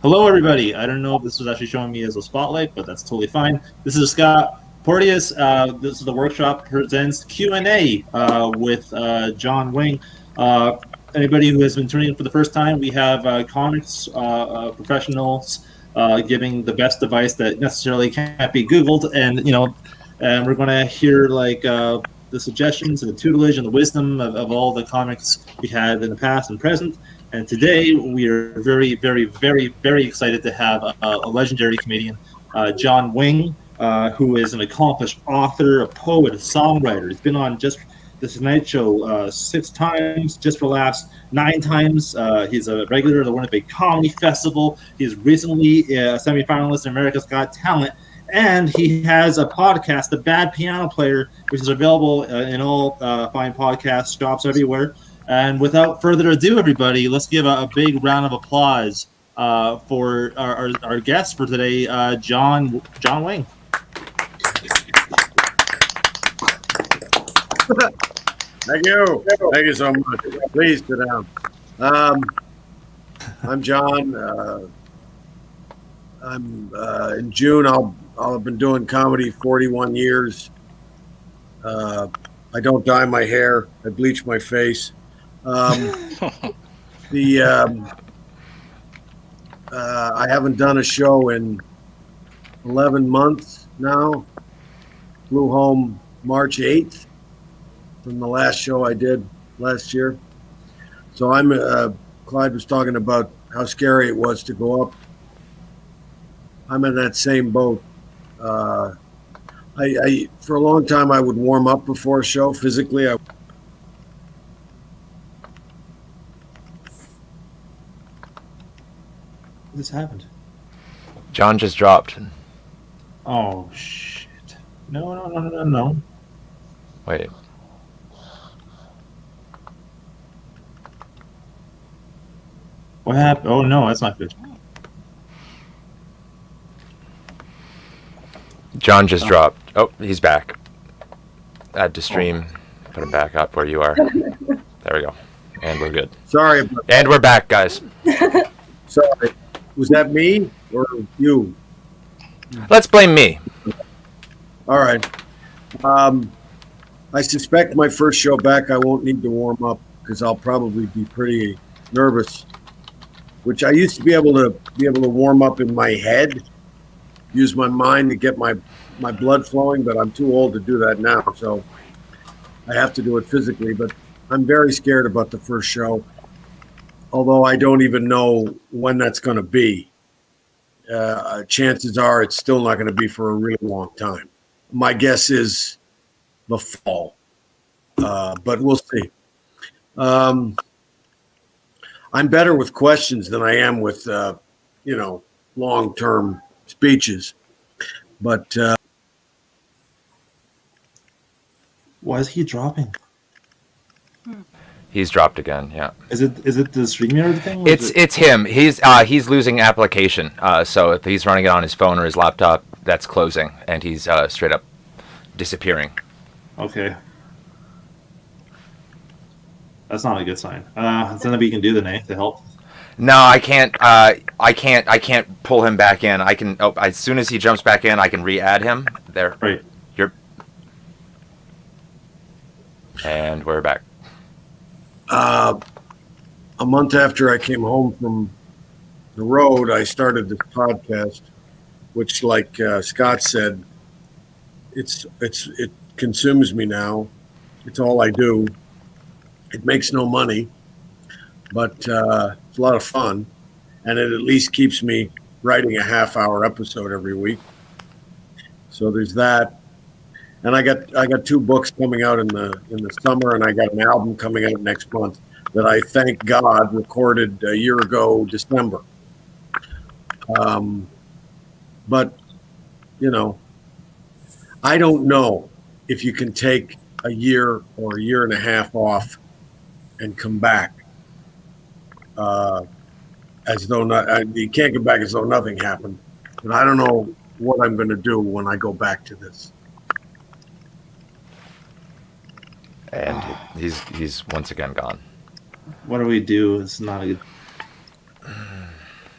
Hello, everybody. I don't know if this was actually showing me as a spotlight, but that's totally fine. This is Scott Porteous. This is the workshop presents Q&A with John Wing. Anybody who has been tuning in for the first time, we have comics professionals giving the best advice that necessarily can't be Googled, and we're going to hear the suggestions and the tutelage and the wisdom of all the comics we had in the past and present. And today we are very, very, very, very excited to have a legendary comedian, John Wing, who is an accomplished author, a poet, a songwriter. He's been on just the Tonight Show 6 times, just for the last 9 times. He's a regular of the Winnipeg Comedy Festival. He's recently a semifinalist in America's Got Talent. And he has a podcast, The Bad Piano Player, which is available in all fine podcast shops everywhere. And without further ado, everybody, let's give a big round of applause for our guest for today, John Wing. Thank you. Thank you so much. Please sit down. I'm John. I'm in June. I'll have been doing comedy 41 years. I don't dye my hair. I bleach my face. I haven't done a show in 11 months now. Flew home March 8th from the last show I did last year. So Clyde was talking about how scary it was to go up. I'm in that same boat. I for a long time I would warm up before a show physically. This happened. John just dropped. Oh shit! No. Wait. What happened? Oh no, that's not good. John just dropped. Oh, he's back. Add to stream. Put him back up where you are. There we go. And we're good. Sorry. And we're back, guys. Sorry. Was that me or you? Let's blame me. All right. I suspect my first show back, I won't need to warm up because I'll probably be pretty nervous. Which I used to be able to warm up in my head, use my mind to get my blood flowing, but I'm too old to do that now, so I have to do it physically. But I'm very scared about the first show, although I don't even know when that's going to be. Chances are it's still not going to be for a really long time. My guess is the fall, but we'll see. I'm better with questions than I am with, long-term speeches. But Why is he dropping? He's dropped again. Yeah. Is it the StreamYard thing? It's him. He's losing application. So if he's running it on his phone or his laptop, that's closing, and he's straight up disappearing. Okay. That's not a good sign. Is there anything we can do then, to help? No, I can't. I can't pull him back in. I can. Oh, as soon as he jumps back in, I can re-add him. There. Right. And we're back. a month after I came home from the road, I started this podcast, which, like Scott said, it consumes me now. It's all I do. It makes no money, but it's a lot of fun, and it at least keeps me writing a half-hour episode every week. So there's that. And I got 2 books coming out in the summer, and I got an album coming out next month that I, thank God, recorded a year ago, December. But, I don't know if you can take a year or a year and a half off and come back as though you can't come back as though nothing happened. But I don't know what I'm going to do when I go back to this. And he's once again gone. What do we do? It's not a good.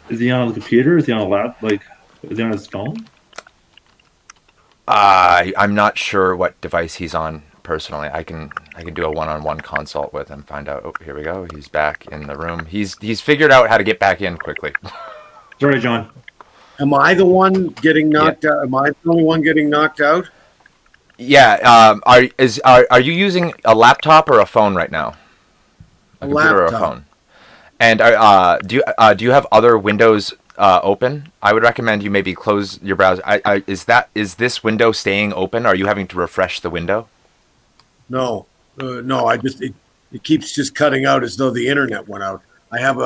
Is he on the computer? Is he on a lap? Like, is he on his phone? I'm not sure what device he's on personally. I can do a one-on-one consult with him. Find out. Oh, here we go. He's back in the room. He's figured out how to get back in quickly. Sorry, John. Am I the one getting knocked out? Am I the only one getting knocked out? Yeah. Are you using a laptop or a phone right now? A computer or a phone? And do you have other windows open? I would recommend you maybe close your browser. Is this window staying open? Are you having to refresh the window? No. No. It keeps just cutting out as though the internet went out. I have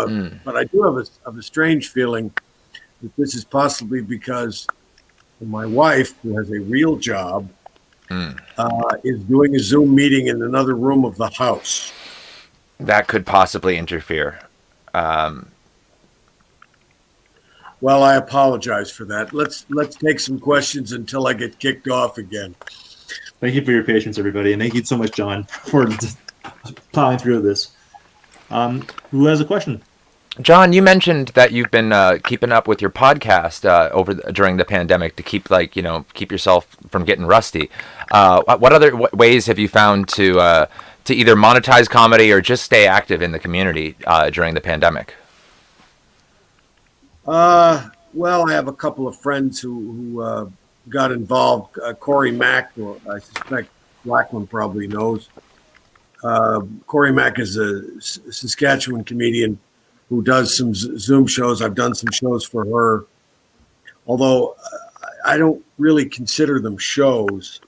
but I do have a strange feeling that this is possibly because my wife, who has a real job, is doing a Zoom meeting in another room of the house. That could possibly interfere. Well, I apologize for that. Let's take some questions until I get kicked off again. Thank you for your patience, everybody, and thank you so much, John, for plowing through this. Who has a question? John, you mentioned that you've been keeping up with your podcast during the pandemic to keep yourself from getting rusty. What other ways have you found to either monetize comedy or just stay active in the community during the pandemic? Well, I have a couple of friends who got involved. Corey Mack, who I suspect Blackman probably knows. Corey Mack is a Saskatchewan comedian who does some Zoom shows. I've done some shows for her, although I don't really consider them shows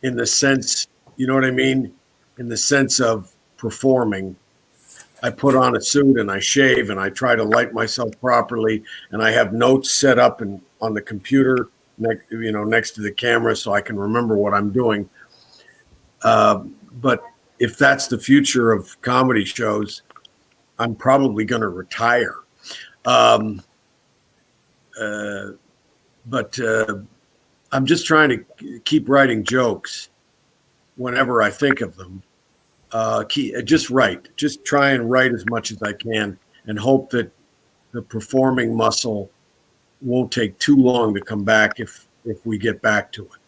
in the sense, you know what I mean? In the sense of performing. I put on a suit and I shave and I try to light myself properly, and I have notes set up on the computer next to the camera so I can remember what I'm doing. But if that's the future of comedy shows, I'm probably going to retire. But I'm just trying to keep writing jokes whenever I think of them. Just try and write as much as I can and hope that the performing muscle won't take too long to come back if we get back to it.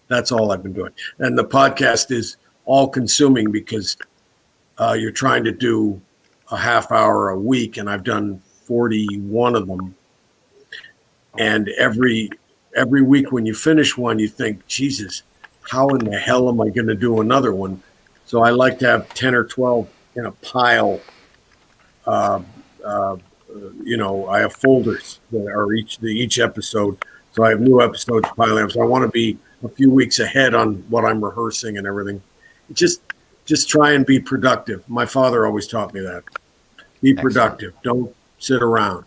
That's all I've been doing. And the podcast is all consuming because you're trying to do a half hour a week, and I've done 41 of them. And every week when you finish one, you think, Jesus, how in the hell am I going to do another one? So I like to have 10 or 12 in a pile. I have folders that are each episode. So I have new episodes piling up. So I want to be a few weeks ahead on what I'm rehearsing and everything. Just try and be productive. My father always taught me that. Be productive. Don't sit around,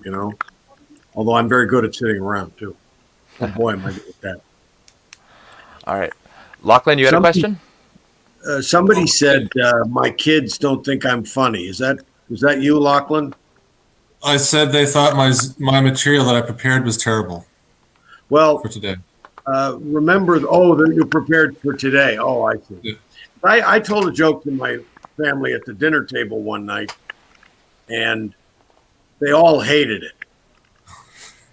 Although I'm very good at sitting around too. Oh boy, am I good at that. All right. Lachlan, you had a question? Somebody said my kids don't think I'm funny. Was that you, Lachlan? I said they thought my material that I prepared was terrible. Well, for today. Remember, that you're prepared for today. Oh, I see. Yeah. I told a joke to my family at the dinner table one night, and they all hated it.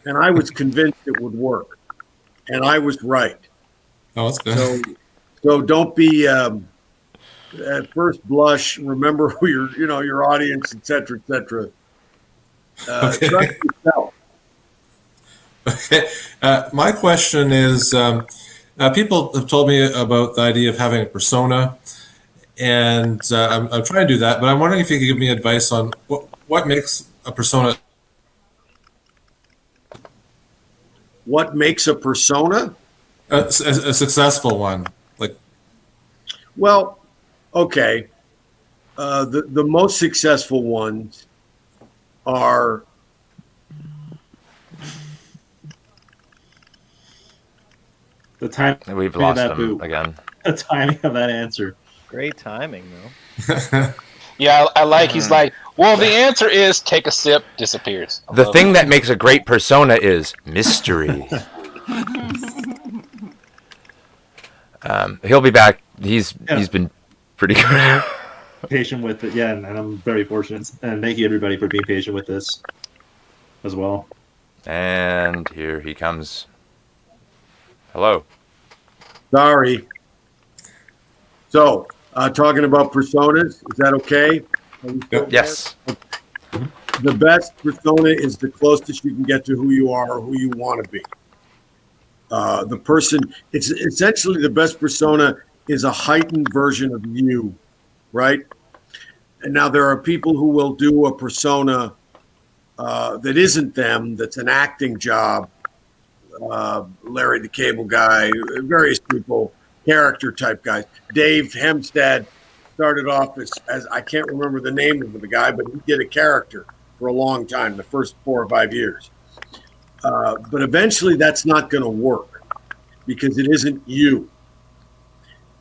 And I was convinced it would work, and I was right. Oh, that's good. So don't be at first blush. Remember who your audience, et cetera, et cetera. Okay. Trust yourself. Okay. My question is, people have told me about the idea of having a persona, and I'm trying to do that, but I'm wondering if you could give me advice on what makes a persona. What makes a persona? A successful one. Well, okay. The most successful ones are the time. We've lost him again. The timing of that answer. Great timing, though. Yeah, I like. He's like, well, the answer is take a sip, disappears. The thing that makes a great persona is mystery. He'll be back. He's been pretty good. Patient with it, yeah, and I'm very fortunate. And thank you everybody for being patient with this. as well. And here he comes. Hello. Sorry. So, talking about personas, is that okay? Are we still Yes. there? The best persona is the closest you can get to who you are or who you want to be. The person, it's essentially the best persona is a heightened version of you, right? And now there are people who will do a persona that isn't them, that's an acting job. Larry the Cable Guy, various people, character type guys. Dave Hemstead started off as I can't remember the name of the guy, but he did a character for a long time, the first 4 or 5 years. But eventually that's not going to work because it isn't you.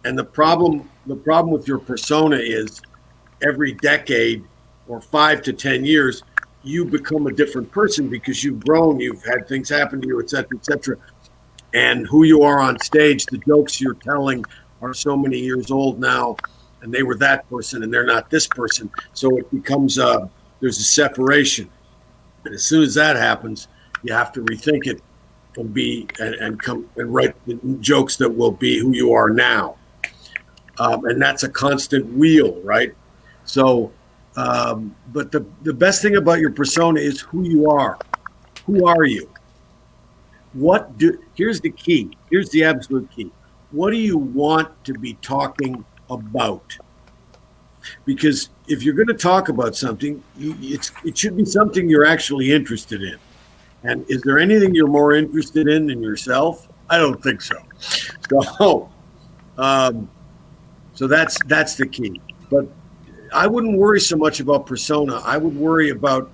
And the problem with your persona is every decade or 5 to 10 years, you become a different person because you've grown, you've had things happen to you, et cetera, et cetera. And who you are on stage, the jokes you're telling are so many years old now, and they were that person and they're not this person. So it becomes there's a separation. And as soon as that happens, you have to rethink it and be and come and write the jokes that will be who you are now. And that's a constant wheel, right? So, but the best thing about your persona is who you are. Who are you? Here's the key. Here's the absolute key. What do you want to be talking about? Because if you're going to talk about something, it should be something you're actually interested in. And is there anything you're more interested in than yourself? I don't think so. So that's the key. But I wouldn't worry so much about persona. I would worry about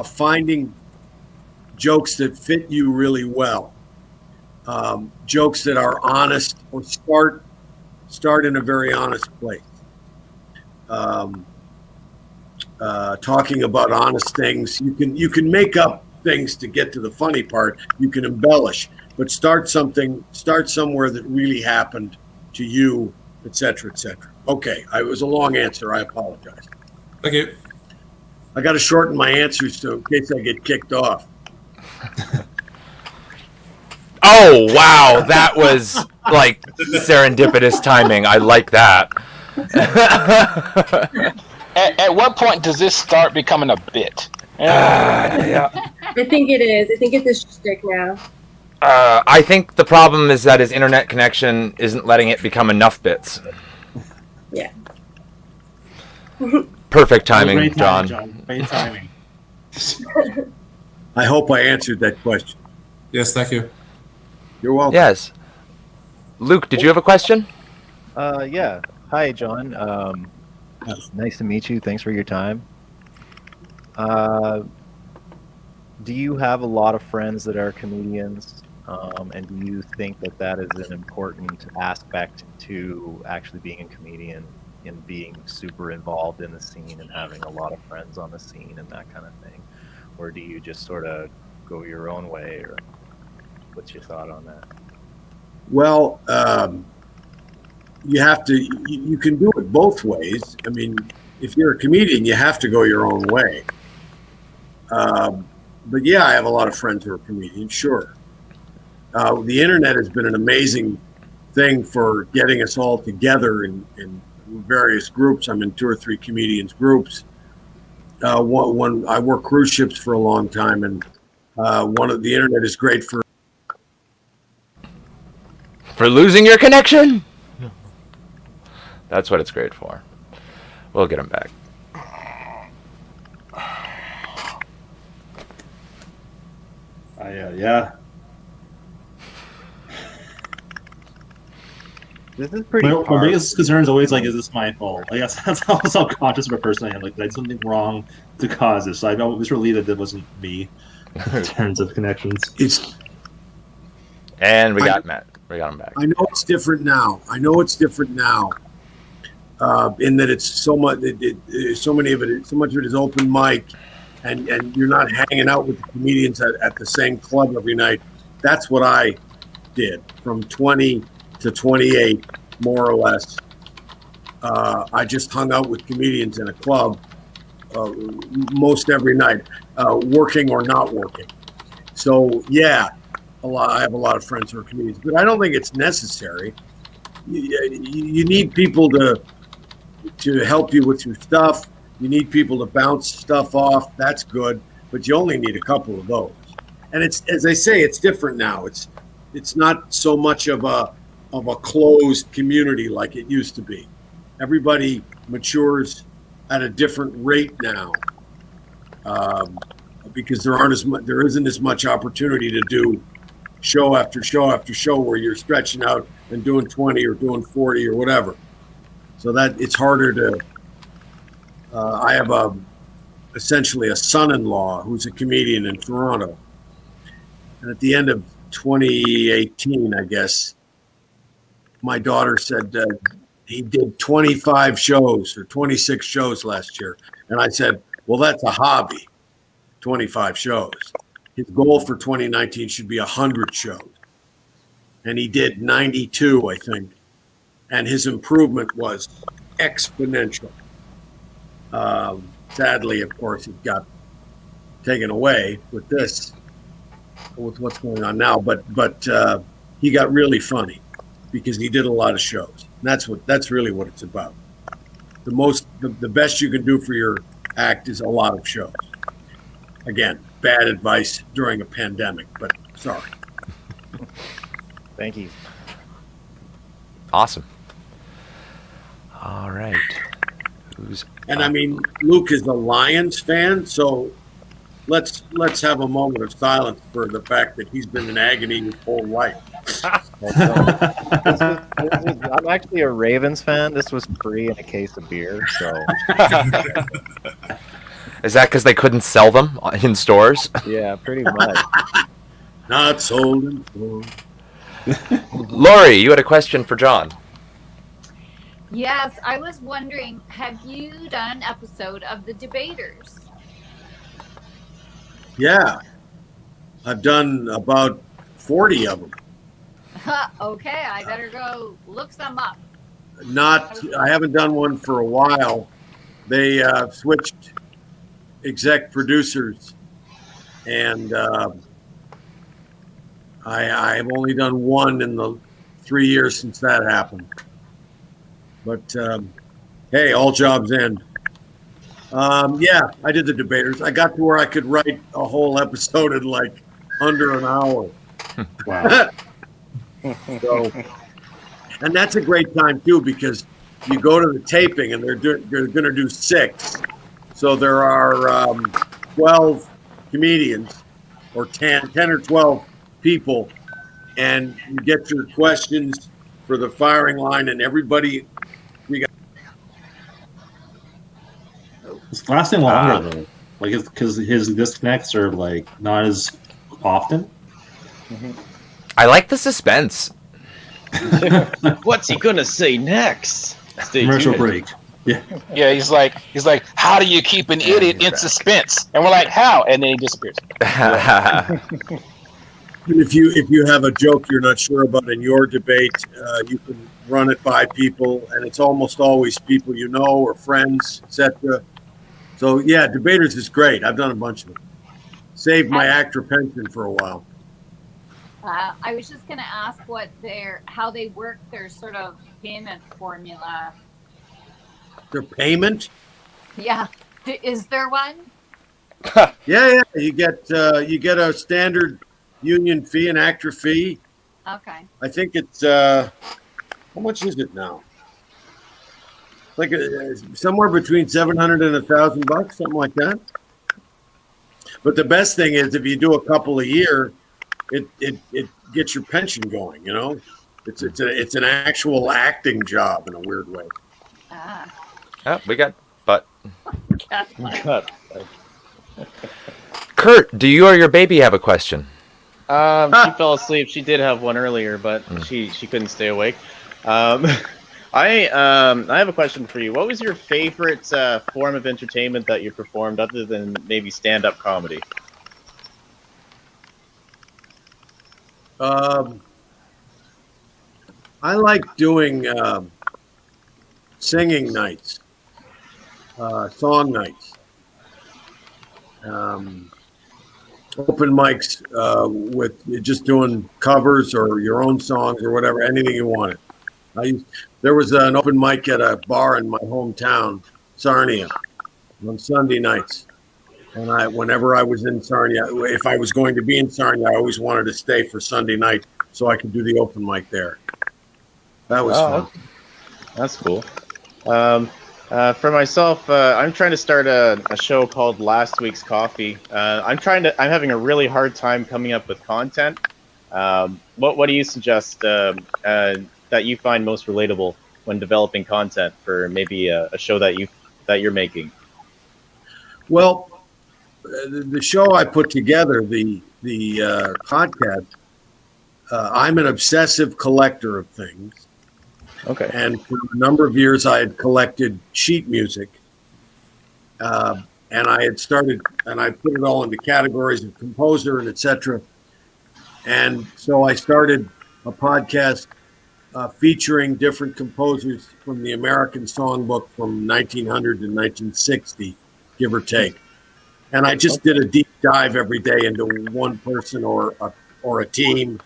finding jokes that fit you really well, jokes that are honest or start in a very honest place. Talking about honest things, you can make up things to get to the funny part. You can embellish, but start somewhere that really happened to you, et cetera, et cetera. Okay, it was a long answer. I apologize. Thank you. I got to shorten my answers so in case I get kicked off. Oh, wow. That was like serendipitous timing. I like that. At what point does this start becoming a bit? Yeah. I think it is. I think it's a shtick now. I think the problem is that his internet connection isn't letting it become enough bits. Yeah. Perfect timing, Great John. Great timing. I hope I answered that question. Yes, thank you. You're welcome. Yes. Luke, did you have a question? Yeah. Hi, John. Nice to meet you. Thanks for your time. Do you have a lot of friends that are comedians? And do you think that is an important aspect to actually being a comedian, in being super involved in the scene and having a lot of friends on the scene and that kind of thing? Or do you just sort of go your own way, or what's your thought on that? Well, you can do it both ways. I mean, if you're a comedian, you have to go your own way. But yeah, I have a lot of friends who are comedians, sure. The internet has been an amazing thing for getting us all together in various groups. I'm in 2 or 3 comedians groups. One I worked cruise ships for a long time, and the internet is great for losing your connection? That's what it's great for. We'll get him back. Yeah. This is pretty My hard. biggest concern is always like, is this my fault? I guess that's how self-conscious of a person I am. Like, did I do something wrong to cause this? So I always relieve that it wasn't me in terms of connections. And we got Matt. We got him back. I know it's different now. In that it's so much. So much of it is open mic, and you're not hanging out with the comedians at the same club every night. That's what I did from 20 to 28, more or less. I just hung out with comedians in a club, most every night, working or not working. So yeah, I have a lot of friends who are comedians, but I don't think it's necessary. You need people to help you with your stuff. You need people to bounce stuff off. That's good, but you only need a couple of those. And it's, as I say, it's different now. It's not so much of a closed community like it used to be. Everybody matures at a different rate now, because there isn't as much opportunity to do show after show after show where you're stretching out and doing 20 or doing 40 or whatever. So that it's harder to. I have essentially a son-in-law who's a comedian in Toronto, and at the end of 2018, I guess, my daughter said he did 25 shows or 26 shows last year, and I said, "Well, that's a hobby, 25 shows. His goal for 2019 should be 100 shows," and he did 92, I think, and his improvement was exponential. Sadly, of course, it got taken away with what's going on now. But he got really funny because he did a lot of shows. And that's really what it's about. The best you can do for your act is a lot of shows. Again, bad advice during a pandemic, but sorry. Thank you. Awesome. All right. And I mean, Luke is a Lions fan, so let's have a moment of silence for the fact that he's been in agony his whole life. I'm actually a Ravens fan. This was free in a case of beer, so Is that because they couldn't sell them in stores? yeah, pretty much. Not sold in full. Lori, you had a question for John. Yes, I was wondering, have you done an episode of The Debaters? Yeah, I've done about 40 of them. Okay, I better go look some up. I haven't done one for a while. They switched exec producers, and I've only done one in the 3 years since that happened. But hey, all jobs end. Yeah, I did The Debaters. I got to where I could write a whole episode in like under an hour. Wow. So, and that's a great time too, because you go to the taping and they're going to do 6. So there are 12 comedians or 10 or 12 people, and you get your questions for the firing line, and everybody. It's lasting longer though, like because his disconnects are like not as often. I like the suspense. What's he gonna say next? Stay Commercial tuned. break. Yeah. Yeah, he's like, how do you keep an idiot in suspense? And we're like, how? And then he disappears. If you have a joke you're not sure about in your debate, you can run it by people, and it's almost always people you know or friends, etc. So yeah, Debaters is great. I've done a bunch of them. Saved my actor pension for a while. I was just going to ask how they work their sort of payment formula. Their payment? Yeah, is there one? Yeah. You get a standard union fee, an actor fee. Okay. I think it's how much is it now? Like somewhere between $700 and $1,000, something like that. But the best thing is if you do a couple a year, it gets your pension going. You know, it's an actual acting job in a weird way. Ah. Oh, we got but. Cut. Kurt, do you or your baby have a question? She fell asleep. She did have one earlier, but she couldn't stay awake. I have a question for you. What was your favorite form of entertainment that you performed, other than maybe stand-up comedy? I like doing singing nights, song nights. open mics with just doing covers or your own songs or whatever, anything you wanted. There was an open mic at a bar in my hometown, Sarnia, on Sunday nights. And whenever I was in Sarnia, if I was going to be in Sarnia, I always wanted to stay for Sunday night so I could do the open mic there. That was fun. That's cool. For myself, I'm trying to start a show called Last Week's Coffee. I'm having a really hard time coming up with content. What do you suggest that you find most relatable when developing content for maybe a show that you're making? Well, the show I put together, the podcast, I'm an obsessive collector of things. Okay. And for a number of years, I had collected sheet music. And I had started, and I put it all into categories of composer and et cetera. And so I started a podcast featuring different composers from the American Songbook from 1900 to 1960, give or take. And I just did a deep dive every day into one person or a team.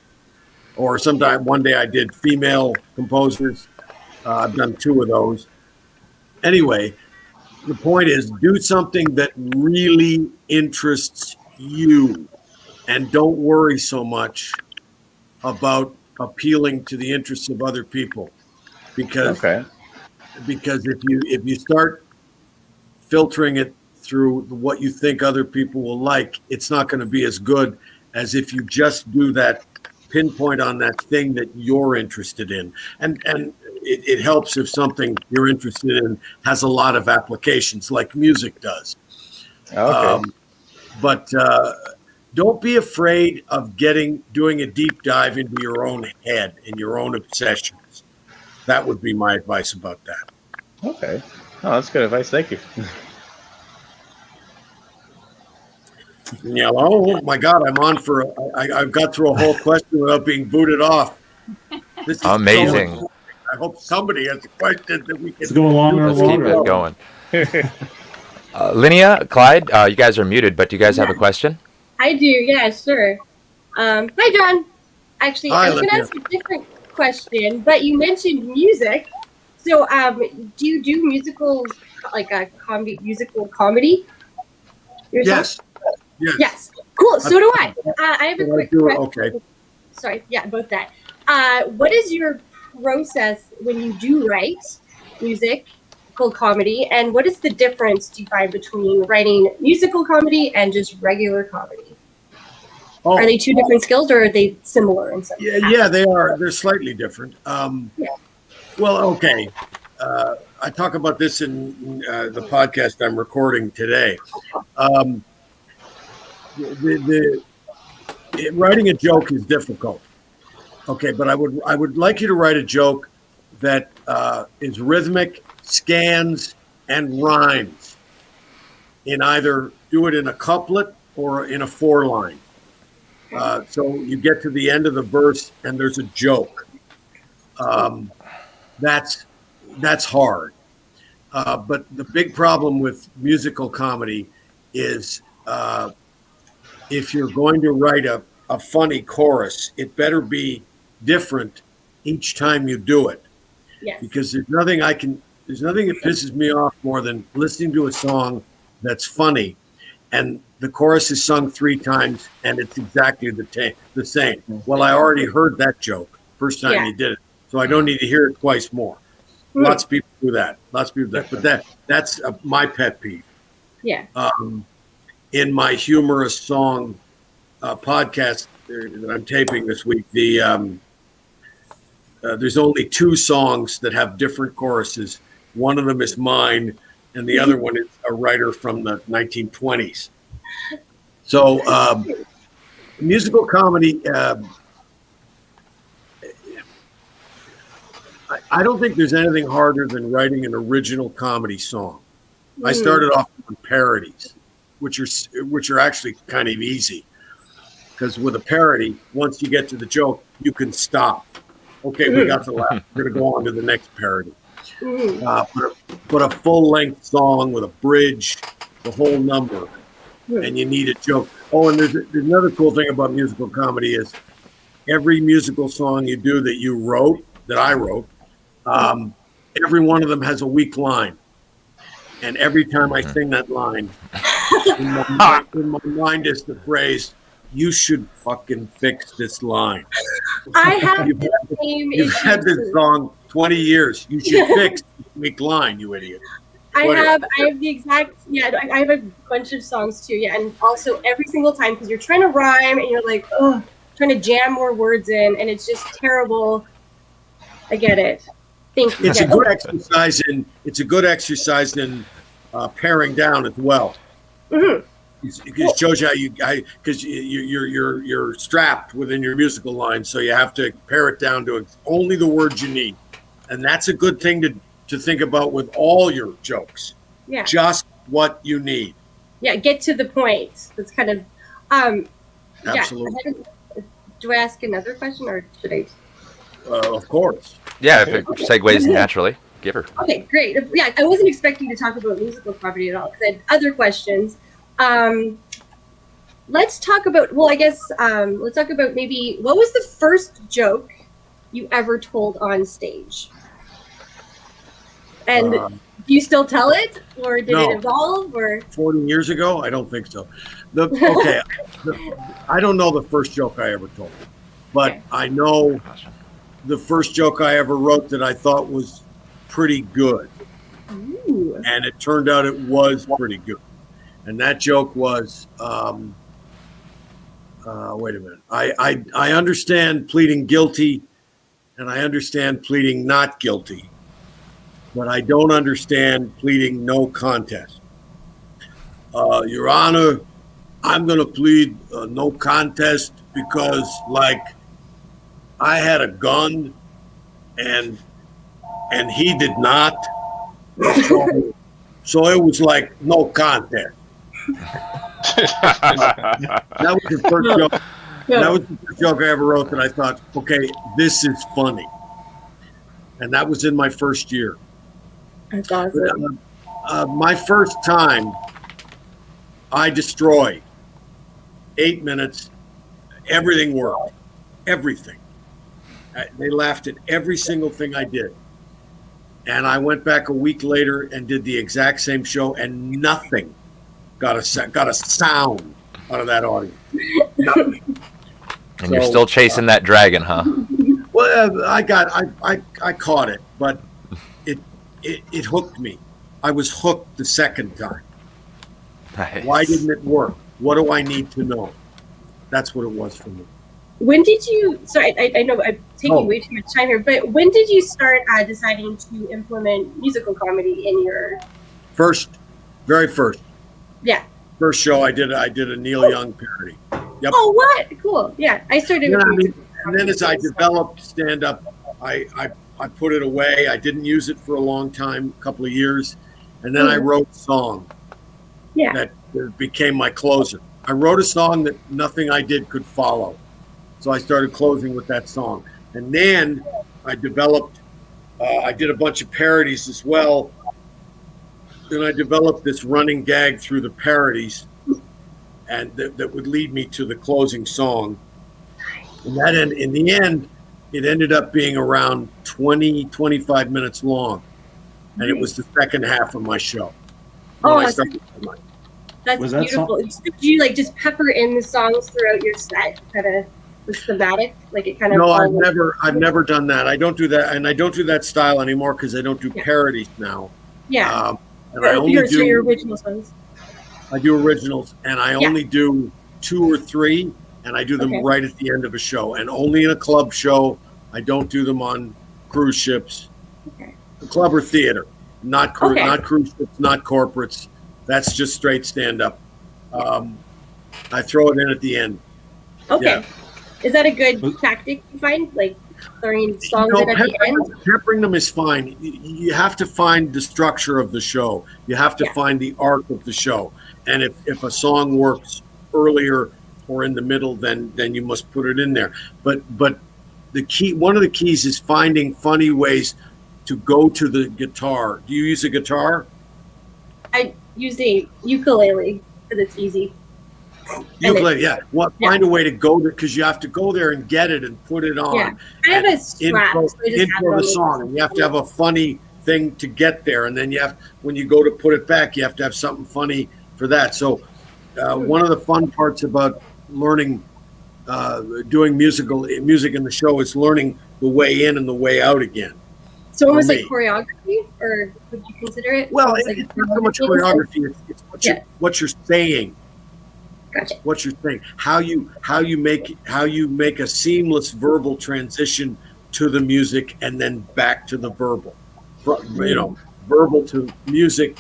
Or sometime one day I did female composers. I've done 2 of those. Anyway, the point is, do something that really interests you, and don't worry so much about appealing to the interests of other people, because if you start filtering it through what you think other people will like, it's not going to be as good as if you just do that pinpoint on that thing that you're interested in. And it helps if something you're interested in has a lot of applications, like music does. Okay. But don't be afraid of doing a deep dive into your own head and your own obsessions. That would be my advice about that. Okay. Oh, that's good advice. Thank you. Yeah. Oh my God! I'm on for. I've got through a whole question without being booted off. This is Amazing. So, I hope somebody has a question that we can. It's going longer and Let's keep longer. it going. Linnea, Clyde, you guys are muted, but do you guys have a question? I do, yeah, sure. Hi, John. Actually, Hi, I was going to Olivia. ask a different question, but you mentioned music. So, do you do musicals, like a musical comedy yourself? Yes. Yes. Cool. So do I. I have a So I quick do it, question. okay. Sorry. Yeah, both that. What is your process when you do write musical comedy, and what is the difference do you find between writing musical comedy and just regular comedy? Oh, Are they 2 different skills, or are they similar in some? yeah, they are. They're slightly different. Well, okay. I talk about this in the podcast I'm recording today. Writing a joke is difficult. Okay, but I would like you to write a joke that is rhythmic, scans, and rhymes. Do it in a couplet or in a 4-line. So you get to the end of the verse and there's a joke. That's hard. But the big problem with musical comedy is if you're going to write a funny chorus, it better be different each time you do it. Yes. Because there's nothing that pisses me off more than listening to a song that's funny and the chorus is sung 3 times and it's exactly the same. Well, I already heard that joke first time you did it, so I don't need to hear it twice more. Lots of people do that. But that's my pet peeve. Yeah. In my humorous song podcast that I'm taping this week, there's only 2 songs that have different choruses. One of them is mine, and the other one is a writer from the 1920s. So musical comedy, I don't think there's anything harder than writing an original comedy song. I started off with parodies, which are actually kind of easy, because with a parody, once you get to the joke, you can stop. Okay, we got the laugh. We're going to go on to the next parody. But a full-length song with a bridge, the whole number, and you need a joke. Oh, and there's another cool thing about musical comedy is every musical song you do that you wrote, that I wrote, every one of them has a weak line. And every time I sing that line, in my mind is the phrase, "You should fucking fix this line." I have the same You've issue. had this song 20 years. You should fix this weak line, you idiot. I have the exact, I have a bunch of songs too, and also every single time, because you're trying to rhyme and you're like, oh, trying to jam more words in, and it's just terrible. I get it. Thank you. It's a good exercise in paring down as well. Mm-hmm. It shows you how because you're strapped within your musical line, so you have to pare it down to only the words you need, and that's a good thing to think about with all your jokes. Yeah. Just what you need. Yeah, get to the point. That's kind of Absolutely. Yeah. Do I ask another question or should I? Of course. Yeah, if it segues naturally, give her. Okay, great. Yeah, I wasn't expecting to talk about musical comedy at all because I had other questions. Let's talk about, let's talk about maybe what was the first joke you ever told on stage? And do you still tell it, or did it evolve, or 40 years ago? I don't think so. I don't know the first joke I ever told, but I know the first joke I ever wrote that I thought was pretty good. Ooh. And it turned out it was pretty good. And that joke was, wait a minute. I understand pleading guilty, and I understand pleading not guilty, but I don't understand pleading no contest. Your Honor, I'm going to plead no contest because, I had a gun, and he did not. So it was like no contest. That was the first joke. That was the first joke I ever wrote that I thought, okay, this is funny. And that was in my first year. That's awesome. My first time, I destroyed 8 minutes. Everything worked. Everything. They laughed at every single thing I did. And I went back a week later and did the exact same show, and nothing got a sound out of that audience. And you're still chasing that dragon, huh? Well, I caught it, but it hooked me. I was hooked the second time. Nice. Why didn't it work? What do I need to know? That's what it was for me. When did you? Sorry, I know I'm taking way too much time here, but when did you start deciding to implement musical comedy in your Very first Yeah. First show I did a Neil Young parody. Yep. Oh, what? Cool. Yeah, I started. And then as I developed stand up, I put it away. I didn't use it for a long time, a couple of years, and then I wrote a song. Yeah. That became my closer. I wrote a song that nothing I did could follow. So I started closing with that song. And then I developed, I did a bunch of parodies as well. Then I developed this running gag through the parodies, and that would lead me to the closing song. And that in the end, it ended up being around 20, 25 minutes long. And it was the second half of my show. That's beautiful. Do you just pepper in the songs throughout your set, kind of the thematic, it kind of? No, I've never done that. I don't do that, and I don't do that style anymore because I don't do parodies now. Yeah. And I only do your original songs. I do originals, and I only do 2 or 3, and I do them right at the end of a show, and only in a club show. I don't do them on cruise ships, club or theater, not cruise ships, not corporates. That's just straight stand up. I throw it in at the end. Okay. Yeah. Is that a good tactic you find? Throwing songs in at the end? Peppering them is fine. You have to find the structure of the show. You have to find the arc of the show. And if a song works earlier or in the middle, then you must put it in there. But one of the keys is finding funny ways to go to the guitar. Do you use a guitar? I use a ukulele because it's easy. Ukulele, yeah. Find a way to go there because you have to go there and get it and put it on. Yeah. I have a strap. Intro, so I just have it intro on the me. song, and you have to have a funny thing to get there, and then when you go to put it back, you have to have something funny for that. So, one of the fun parts about learning, doing music in the show is learning the way in and the way out again. So almost for like me. choreography, or would you consider it? Well, almost it's like not so much choreography; it's what you're saying. Gotcha. What you're saying, how you make a seamless verbal transition to the music and then back to the verbal, verbal to music,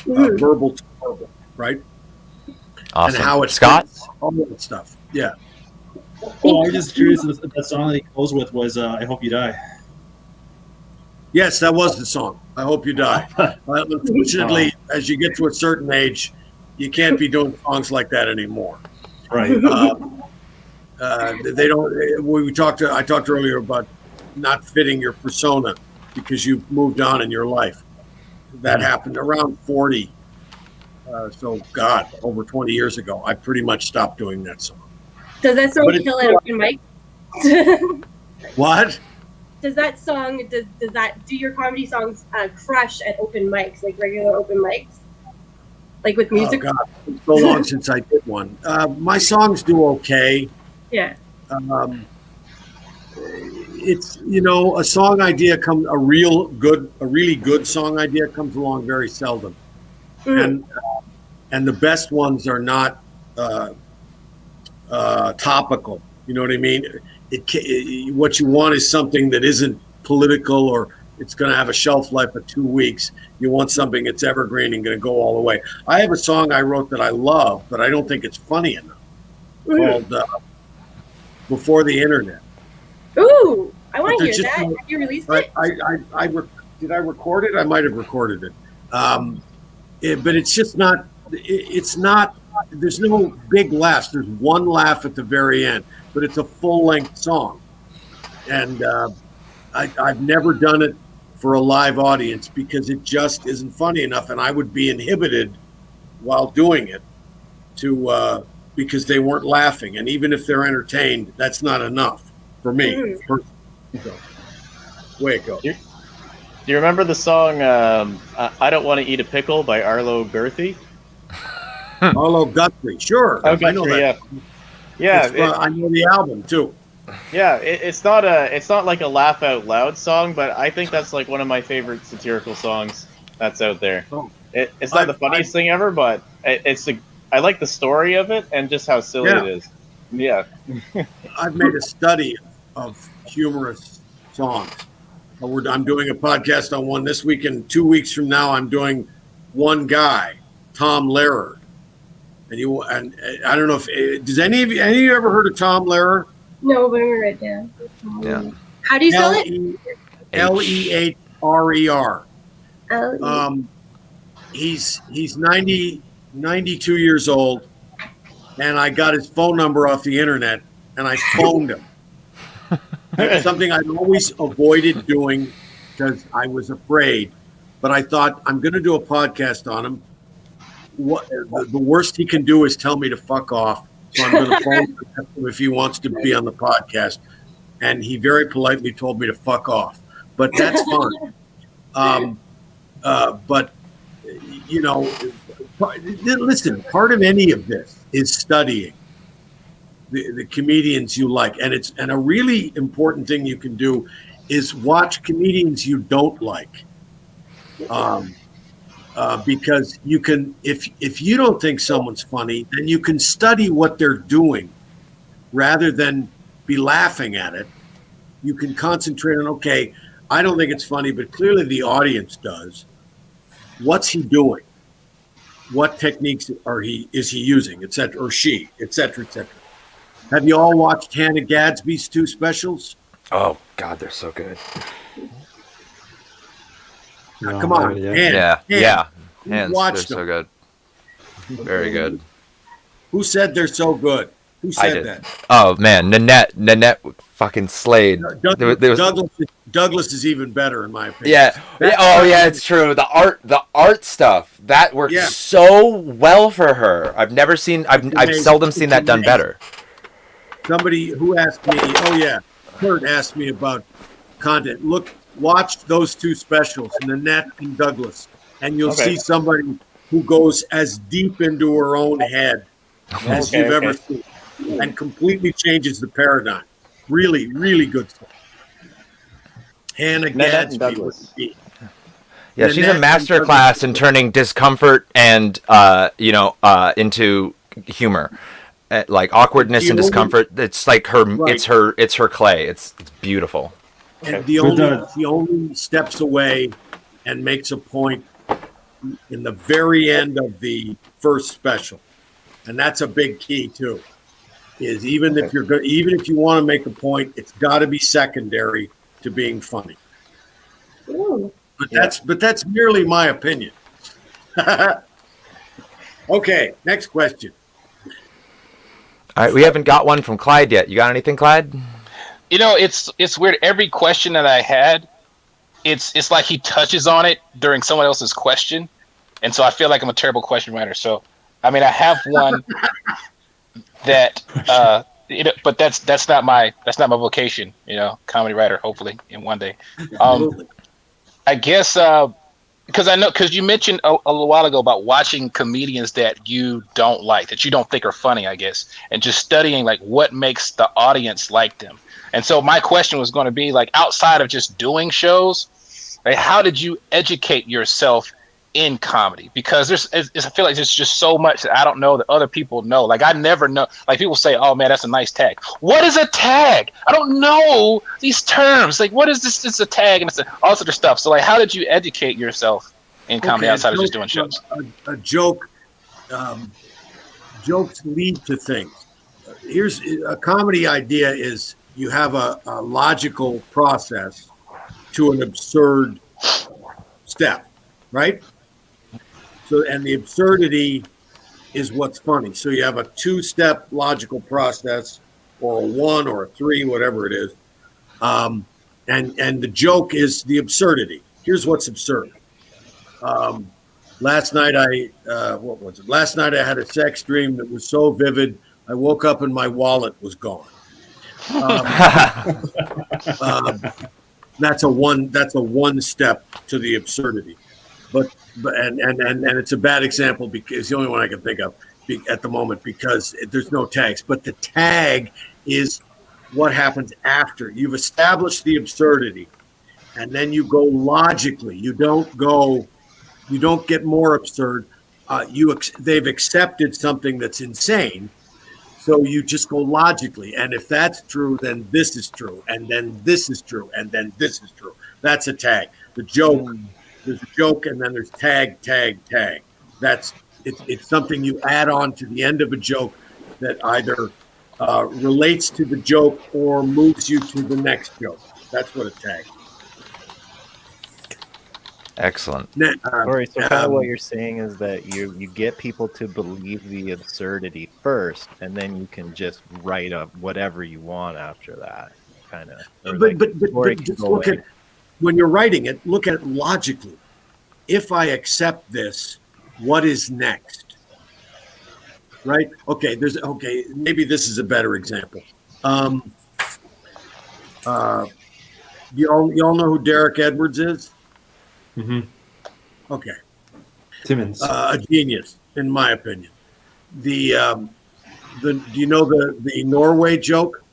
verbal to verbal, right? Awesome. And how it's Scott? all that stuff. Yeah. Well, I'm just curious if that song that he closed with was "I Hope You Die." Yes, that was the song. I hope you die. Unfortunately, as you get to a certain age, you can't be doing songs like that anymore. Right. They don't. I talked earlier about not fitting your persona because you've moved on in your life. That happened around 40. So, God, over 20 years ago, I pretty much stopped doing that song. Does that song kill at open mic? What? Does that song, do your comedy songs crush at open mics, like regular open mics? Like with music? Oh, God, it's so long since I did one. My songs do okay. Yeah. It's, a song idea a really good song idea comes along very seldom. And the best ones are not topical. You know what I mean? What you want is something that isn't political or it's going to have a shelf life of 2 weeks. You want something that's evergreen and going to go all the way. I have a song I wrote that I love, but I don't think it's funny enough, called "Before the Internet." Ooh, I want to hear that. Have you released it? Did I record it? I might have recorded it. But it's just not. It's not. There's no big laughs. There's one laugh at the very end, but it's a full-length song, and I've never done it for a live audience because it just isn't funny enough, and I would be inhibited while doing it because they weren't laughing, and even if they're entertained, that's not enough for me. So, way it goes. Do you remember the song "I Don't Want to Eat a Pickle" by Arlo Guthrie? Arlo Guthrie, sure. Oh, I know that. Yeah. I know the album too. Yeah, it's not like a laugh out loud song, but I think that's like one of my favorite satirical songs that's out there. Oh. It's not the funniest thing ever, but I like the story of it and just how silly it is. Yeah. I've made a study of humorous songs. I'm doing a podcast on one this week, and 2 weeks from now, I'm doing one guy, Tom Lehrer. And I don't know if does any of you ever heard of Tom Lehrer? No, but I'm gonna write it down. Yeah. How do you spell it? Lehrer. He's 92 years old, and I got his phone number off the internet, and I phoned him. Something I'd always avoided doing because I was afraid, but I thought I'm going to do a podcast on him. The worst he can do is tell me to fuck off. So I'm going to phone him if he wants to be on the podcast. And he very politely told me to fuck off, but that's fine. But listen, part of any of this is studying the comedians you like. And a really important thing you can do is watch comedians you don't like. Because you can, if you don't think someone's funny, then you can study what they're doing rather than be laughing at it. You can concentrate on, okay, I don't think it's funny, but clearly the audience does. What's he doing? What techniques is he using, et cetera, or she, et cetera, et cetera. Have you all watched Hannah Gadsby's 2 specials? Oh God, they're so good. Come on, Yeah. Hands, watch they're them. so good. Very good. Who said they're so good? Who I said did. that? Oh man, Nanette fucking slayed. Douglas is even better in my opinion. Yeah. Oh yeah, it's true. The art stuff that works so well for her. I've seldom seen that done better. Somebody who asked me, Kurt asked me about content. Watch those two specials, Nanette and Douglas, and you'll see somebody who goes as deep into her own head as you've ever seen, and completely changes the paradigm. Really, really good stuff. Hannah Gadsby. Yeah, she's a master class in turning discomfort and into humor. Like awkwardness and discomfort. It's like her. Right. It's her clay. It's beautiful. And she only steps away and makes a point in the very end of the first special, and that's a big key too. Is even if you want to make a point, it's got to be secondary to being funny. Ooh. But that's merely my opinion. Okay, next question. All right, we haven't got one from Clyde yet. You got anything, Clyde? You know, it's weird. Every question that I had, it's like he touches on it during someone else's question, and so I feel like I'm a terrible question writer. So, I mean, I have one that, but that's not my vocation. You know, comedy writer. Hopefully, in one day. I guess because you mentioned a little while ago about watching comedians that you don't like, that you don't think are funny, I guess, and just studying like what makes the audience like them. And so my question was going to be like, outside of just doing shows, like how did you educate yourself in comedy? Because I feel like there's just so much that I don't know that other people know. Like I never know. Like people say, "Oh man, that's a nice tag." What is a tag? I don't know these terms. Like what is this? It's a tag and it's all sort of stuff. So like, how did you educate yourself in comedy outside of just doing shows? A joke. Jokes lead to things. Here's a comedy idea: is you have a logical process to an absurd step, right? So, and the absurdity is what's funny. So you have a 2-step logical process, or a 1 or a 3, whatever it is. And the joke is the absurdity. Here's what's absurd. Last night Last night I had a sex dream that was so vivid. I woke up and my wallet was gone. That's a one step to the absurdity. But it's a bad example because it's the only one I can think of at the moment because there's no tags. But the tag is what happens after you've established the absurdity, and then you go logically. You don't get more absurd. They've accepted something that's insane, so you just go logically. And if that's true, then this is true, and then this is true, and then this is true. That's a tag. The joke. There's a joke, and then there's tag. It's something you add on to the end of a joke that either relates to the joke or moves you to the next joke. That's what a tag. Excellent. Sorry, so kind of what you're saying is that you get people to believe the absurdity first, and then you can just write up whatever you want after that, kind of. But just look at. When you're writing it, look at it logically. If I accept this, what is next? Right? Okay, maybe this is a better example. You all know who Derek Edwards is? Mm-hmm. Okay. Timmons. A genius, in my opinion. Do you know the Norway joke?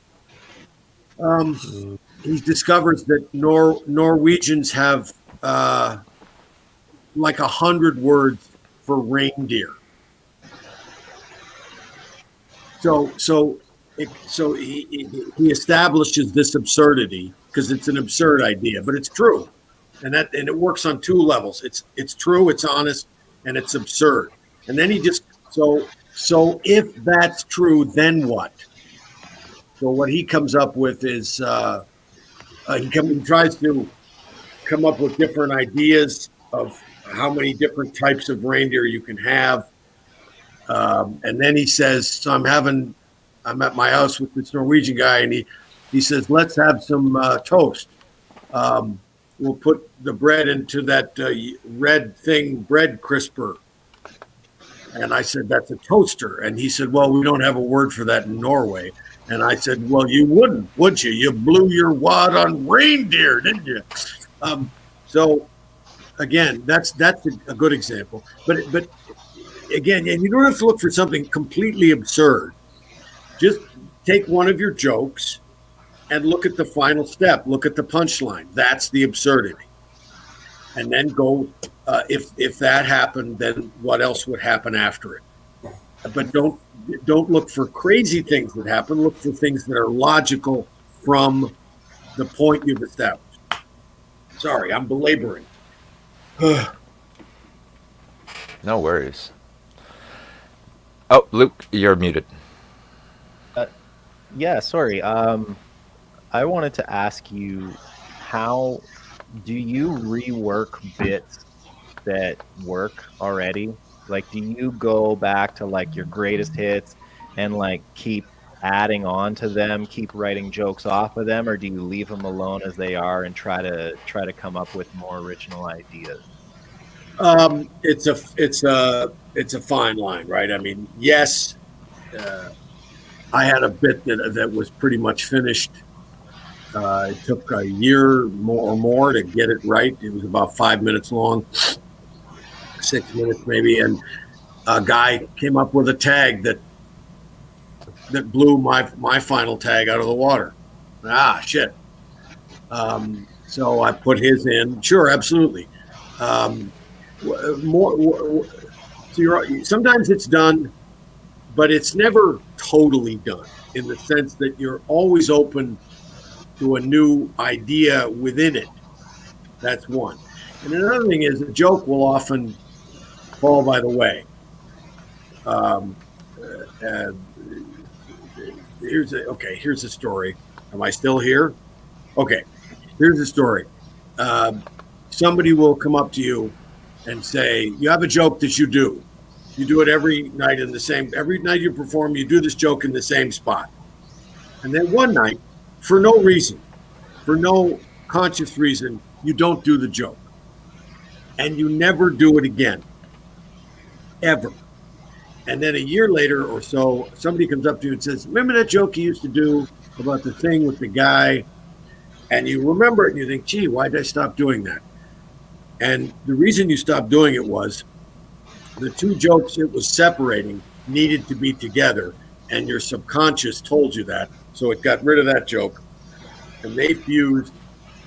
He discovers that Norwegians have like 100 words for reindeer. So he establishes this absurdity because it's an absurd idea, but it's true, and it works on 2 levels. It's true, it's honest, and it's absurd. And then he just so if that's true, then what? So what he comes up with is. He tries to come up with different ideas of how many different types of reindeer you can have. And then he says, so I'm having I'm at my house with this Norwegian guy, and he says, let's have some toast. We'll put the bread into that red thing, bread crisper. And I said, that's a toaster. And he said, well, we don't have a word for that in Norway. And I said, well, you wouldn't, would you? You blew your wad on reindeer, didn't you? So, again, that's a good example. But again, and you don't have to look for something completely absurd. Just take one of your jokes and look at the final step. Look at the punchline. That's the absurdity. And then go, if that happened, then what else would happen after it? But don't look for crazy things that happen. Look for things that are logical from the point you've established. Sorry, I'm belaboring. No worries. Oh, Luke, you're muted. Yeah, sorry. I wanted to ask you, how do you rework bits that work already? Like, do you go back to like your greatest hits and like keep adding on to them, keep writing jokes off of them, or do you leave them alone as they are and try to come up with more original ideas? It's a fine line, right? I mean, yes, I had a bit that was pretty much finished. It took a year or more to get it right. It was about 5 minutes long, 6 minutes maybe, and a guy came up with a tag that blew my final tag out of the water. Shit. So I put his in. Sure, absolutely. Sometimes it's done, but it's never totally done in the sense that you're always open to a new idea within it. That's one. And another thing is, a joke will often fall by the way. Here's a story. Am I still here? Okay, here's a story. Somebody will come up to you and say, you have a joke that you do. You do it every night every night you perform, you do this joke in the same spot. And then one night, for no reason, for no conscious reason, you don't do the joke. And you never do it again. Ever. And then a year later or so, somebody comes up to you and says, remember that joke you used to do about the thing with the guy? And you remember it and you think, gee, why did I stop doing that? And the reason you stopped doing it was the two jokes it was separating needed to be together. And your subconscious told you that. So it got rid of that joke. And they fused,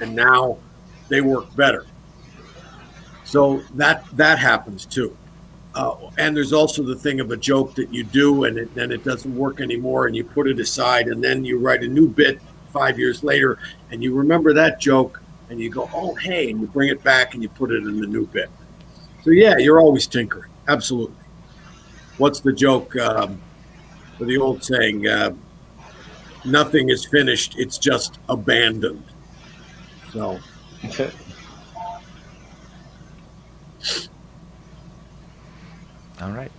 and now they work better. So that happens too. And there's also the thing of a joke that you do and then it doesn't work anymore and you put it aside and then you write a new bit 5 years later and you remember that joke and you go, oh, hey, and you bring it back and you put it in the new bit. So yeah, you're always tinkering. Absolutely. What's the joke for the old saying, nothing is finished, it's just abandoned. So. All right.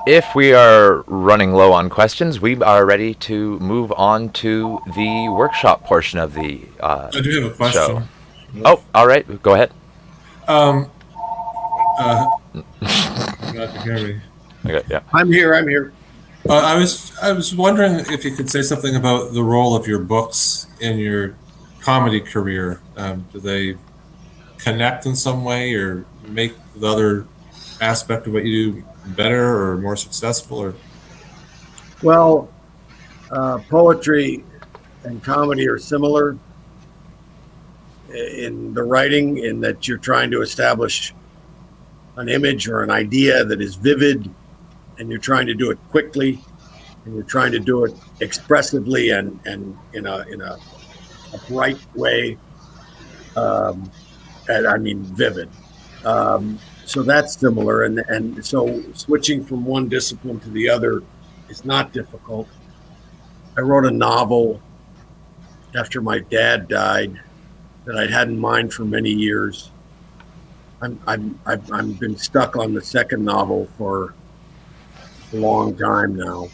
If we are running low on questions, we are ready to move on to the workshop portion of the I do have a question. show. Oh, all right. Go ahead. Glad to hear me. Okay, yeah. I'm here. I was wondering if you could say something about the role of your books in your comedy career. Do they connect in some way or make the other aspect of what you do better or more successful? Or Well, poetry and comedy are similar in the writing, in that you're trying to establish an image or an idea that is vivid, and you're trying to do it quickly, and you're trying to do it expressively and in a bright way. And I mean vivid. So that's similar, and so switching from one discipline to the other is not difficult. I wrote a novel after my dad died that I'd had in mind for many years. I've been stuck on the second novel for a long time now,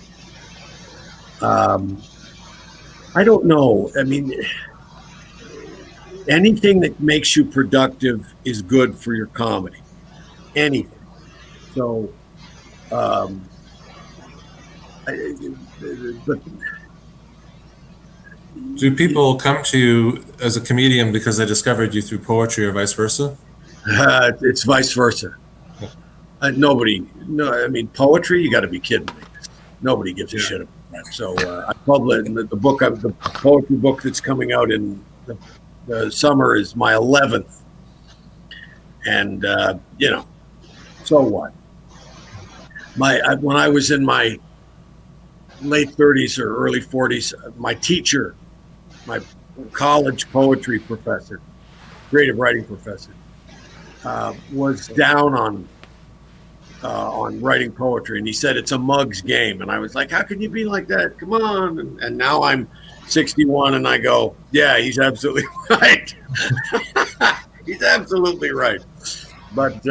I don't know. I mean, anything that makes you productive is good for your comedy. Anything. So, but Do people come to you as a comedian because they discovered you through poetry or vice versa? it's vice versa. Nobody. No, I mean, poetry. You got to be kidding me. Nobody gives a shit about that. So I published the book. The poetry book that's coming out in the summer is my 11th, and you know, so what? When I was in my late 30s or early 40s, my teacher, my college poetry professor, creative writing professor, was down on writing poetry, and he said it's a mug's game, and I was like, how can you be like that? Come on. And now I'm 61 and I go, yeah, he's absolutely right. He's absolutely right. But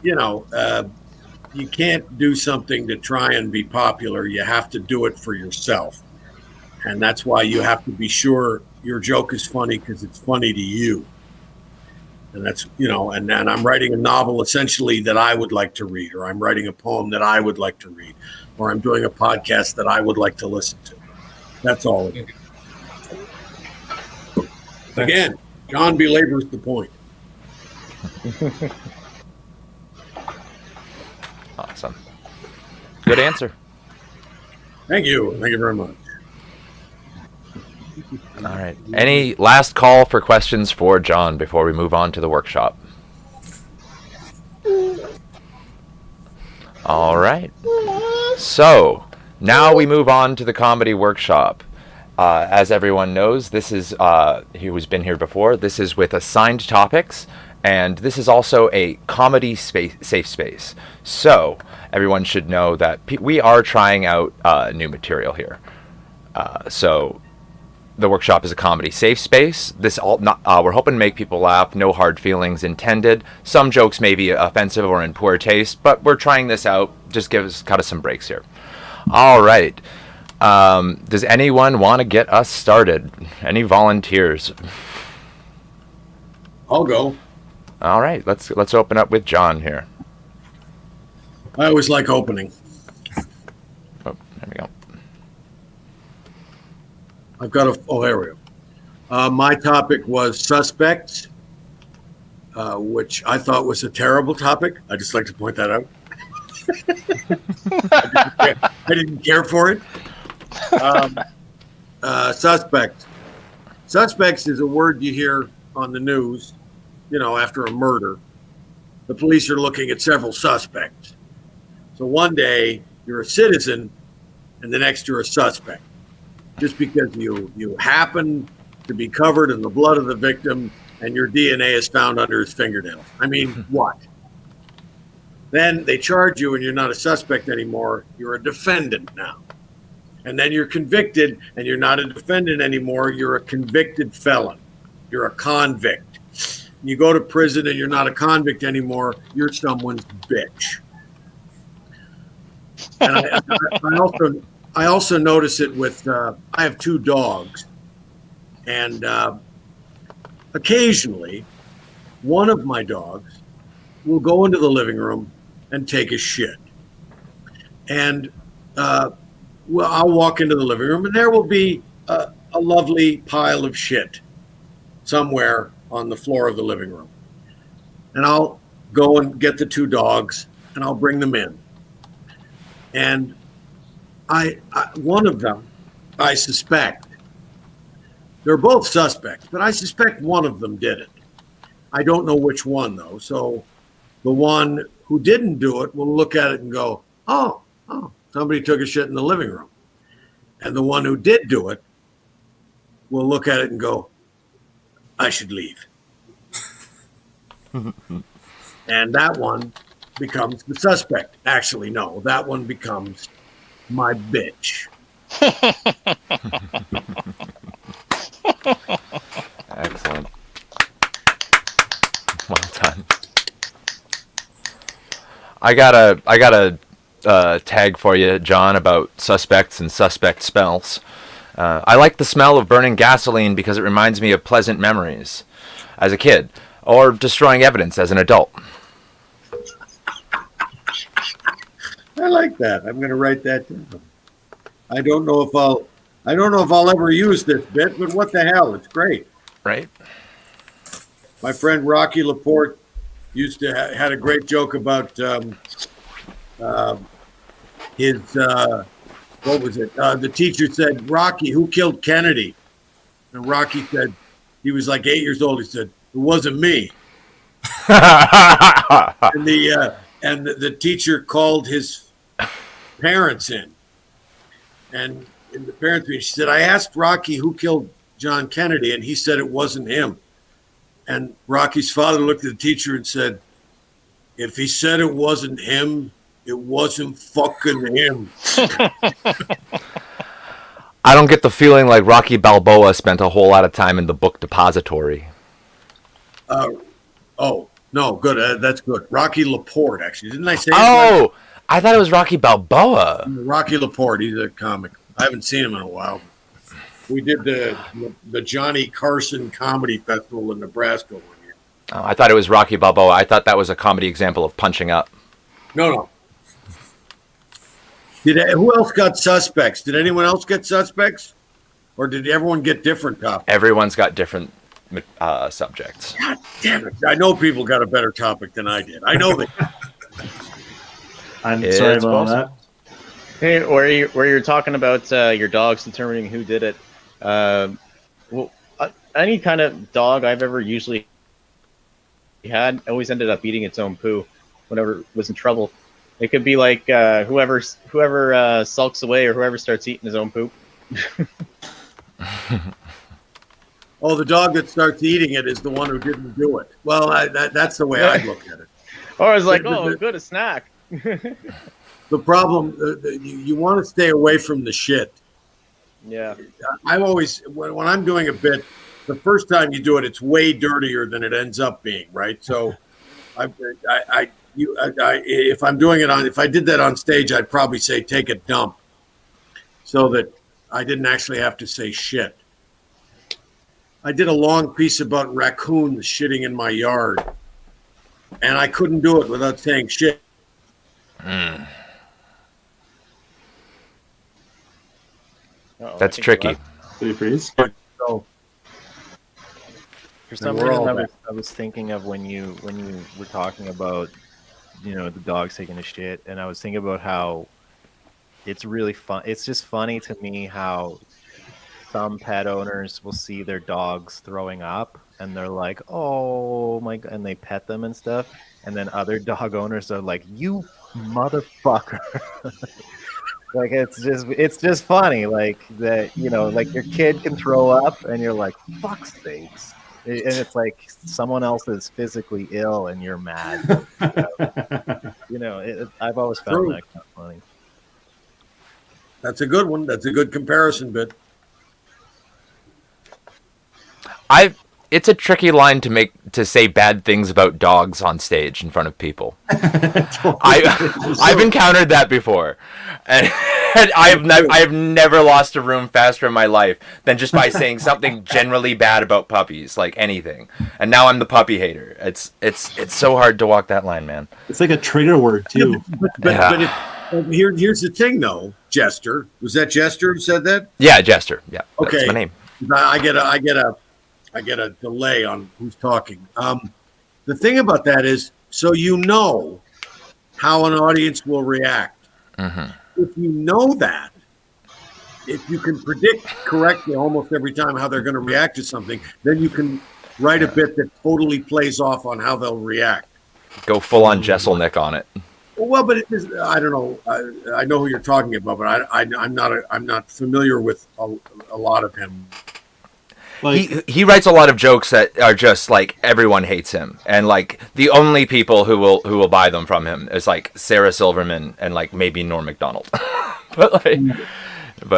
you know, you can't do something to try and be popular. You have to do it for yourself, and that's why you have to be sure your joke is funny because it's funny to you. And that's, you know, and I'm writing a novel essentially that I would like to read, or I'm writing a poem that I would like to read, or I'm doing a podcast that I would like to listen to. That's all it is. Again, John belabors the point. Awesome. Good answer. Thank you. Thank you very much. All right. Any last call for questions for John before we move on to the workshop? All right. So now we move on to the comedy workshop. As everyone knows, this is who's been here before. This is with assigned topics, and this is also a comedy safe space. So everyone should know that we are trying out new material here. So the workshop is a comedy safe space. We're hoping to make people laugh. No hard feelings intended. Some jokes may be offensive or in poor taste, but we're trying this out. Just cut us some breaks here. All right. Does anyone want to get us started? Any volunteers? I'll go. All right. Let's open up with John here. I always like opening. Oh, there we go. I've got there we go. My topic was suspects, which I thought was a terrible topic. I just like to point that out. I didn't care for it. Suspects. Suspects is a word you hear on the news, you know, after a murder. The police are looking at several suspects. So one day you're a citizen and the next you're a suspect. Just because you happen to be covered in the blood of the victim and your DNA is found under his fingernails. I mean, what? Then they charge you and you're not a suspect anymore. You're a defendant now. And then you're convicted and you're not a defendant anymore. You're a convicted felon. You're a convict. You go to prison and you're not a convict anymore. You're someone's bitch. And I also notice it with, I have 2 dogs, and occasionally one of my dogs will go into the living room and take a shit. And I'll walk into the living room and there will be a lovely pile of shit somewhere on the floor of the living room. And I'll go and get the 2 dogs and I'll bring them in. And one of them, I suspect, they're both suspects, but I suspect one of them did it. I don't know which one, though. So the one who didn't do it will look at it and go, oh, somebody took a shit in the living room. And the one who did do it will look at it and go, I should leave. And that one becomes the suspect. Actually, no, that one becomes my bitch. Excellent. Well done. I got a tag for you, John, about suspects and suspect smells. I like the smell of burning gasoline because it reminds me of pleasant memories as a kid, or destroying evidence as an adult. I like that. I'm going to write that down. I don't know if I'll ever use this bit, but what the hell? It's great. Right? My friend Rocky Laporte used to had a great joke about his what was it? The teacher said, "Rocky, who killed Kennedy?" And Rocky said, he was like 8 years old. He said, "It wasn't me." And the teacher called his parents in, and in the parents meeting, she said, "I asked Rocky who killed John Kennedy, and he said it wasn't him." And Rocky's father looked at the teacher and said, "If he said it wasn't him, it wasn't fucking him." I don't get the feeling like Rocky Balboa spent a whole lot of time in the book depository. Oh, no, good. That's good. Rocky Laporte, actually. Didn't I say Oh, I thought it was Rocky Balboa. Rocky Laporte, he's a comic. I haven't seen him in a while. We did the Johnny Carson Comedy Festival in Nebraska one year. Oh, I thought it was Rocky Balboa. I thought that was a comedy example of punching up. No. Who else got suspects? Did anyone else get suspects? Or did everyone get different topics? Everyone's got different subjects. God damn it. I know people got a better topic than I did. I know that. I'm It's sorry about possible. that. Hey, where you're talking about your dogs determining who did it. Any kind of dog I've ever usually had always ended up eating its own poo whenever it was in trouble. It could be like whoever sulks away or whoever starts eating his own poop. Oh, the dog that starts eating it is the one who didn't do it. Well, that's the way I look at it. Or I was like, oh, good, a snack. The problem, you want to stay away from the shit. Yeah. I always, when I'm doing a bit, the first time you do it, it's way dirtier than it ends up being, right? So, if I'm doing it if I did that on stage, I'd probably say take a dump, so that I didn't actually have to say shit. I did a long piece about raccoons shitting in my yard, and I couldn't do it without saying shit. That's tricky. Did you freeze? So, For some we're all reason, back. I was thinking of when you were talking about, the dogs taking a shit, and I was thinking about how it's really fun. It's just funny to me how some pet owners will see their dogs throwing up, and they're like, "Oh my god," and they pet them and stuff, and then other dog owners are like, "You motherfucker." Like it's just funny, like that, like your kid can throw up and you're like, fuck's sakes. And it's like someone else is physically ill and you're mad. I've always found True. that kind of funny. That's a good one. That's a good comparison bit. It's a tricky line to say bad things about dogs on stage in front of people. I've encountered that before, and I've never lost a room faster in my life than just by saying something generally bad about puppies, like anything. And now I'm the puppy hater. It's so hard to walk that line, man. It's like a trigger word too. But here's the thing, though. Jester, was that Jester who said that? Yeah, Jester. Yeah, Okay. that's my name. I get a delay on who's talking. The thing about that is, so how an audience will react. Mm-hmm. If you know that, if you can predict correctly almost every time how they're going to react to something, then you can write a bit that totally plays off on how they'll react. Go full on Jesselnick on it. Well, but it is, I don't know. I know who you're talking about, but I'm not familiar with a lot of him. Like, He writes a lot of jokes that are just like everyone hates him, and like the only people who will buy them from him is like Sarah Silverman and like maybe Norm Macdonald. but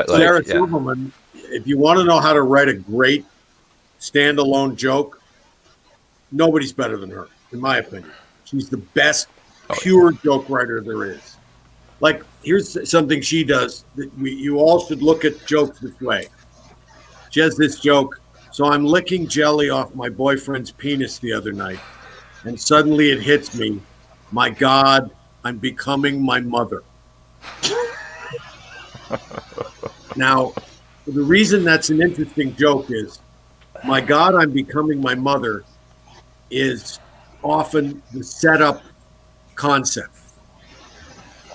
Sarah Silverman, if you want to know how to write a great standalone joke, nobody's better than her, in my opinion. She's the best pure joke writer there is. Like, here's something she does. You all should look at jokes this way. She has this joke. So I'm licking jelly off my boyfriend's penis the other night, and suddenly it hits me. My God, I'm becoming my mother. Now, the reason that's an interesting joke is, my God, I'm becoming my mother is often the setup concept.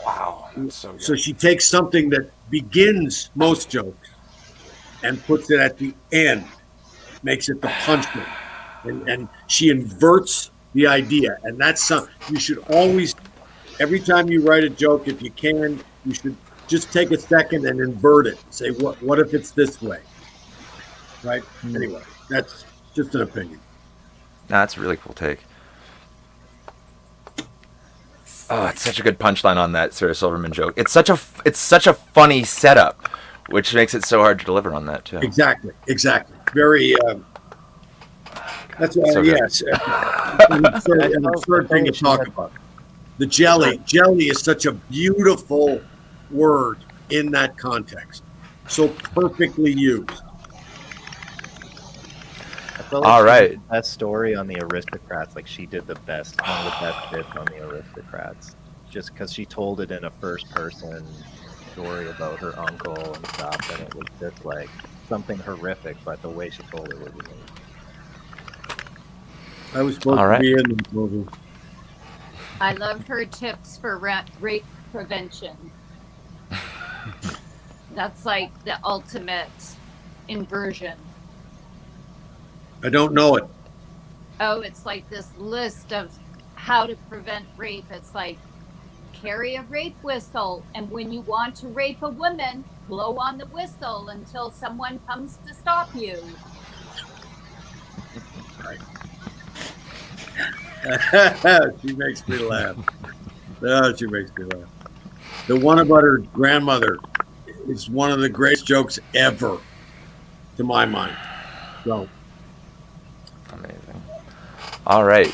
Wow. So good. So she takes something that begins most jokes and puts it at the end, makes it the punchline, and she inverts the idea. And that's something you should always, every time you write a joke, if you can, you should just take a second and invert it. Say, what if it's this way? Right? Anyway, that's just an opinion. Nah, that's a really cool take. Oh, it's such a good punchline on that Sarah Silverman joke. It's such a funny setup, which makes it so hard to deliver on that too. Exactly. Very. That's why. So Yes. An absurd thing to talk about. The jelly. Jelly is such a beautiful word in that context. So perfectly used. I feel like All she right. did the best story on the Aristocrats. Like she did one of the best bits on the Aristocrats, just because she told it in a first-person story about her uncle and stuff, and it was just like something horrific, but the way she told it was amazing. I was supposed All to right. be in the movie. I love her tips for rape prevention. That's like the ultimate inversion. I don't know it. Oh, it's like this list of how to prevent rape. It's like carry a rape whistle, and when you want to rape a woman, blow on the whistle until someone comes to stop you. She makes me laugh. Oh, she makes me laugh. The one about her grandmother is one of the greatest jokes ever, to my mind. So, Amazing. All right.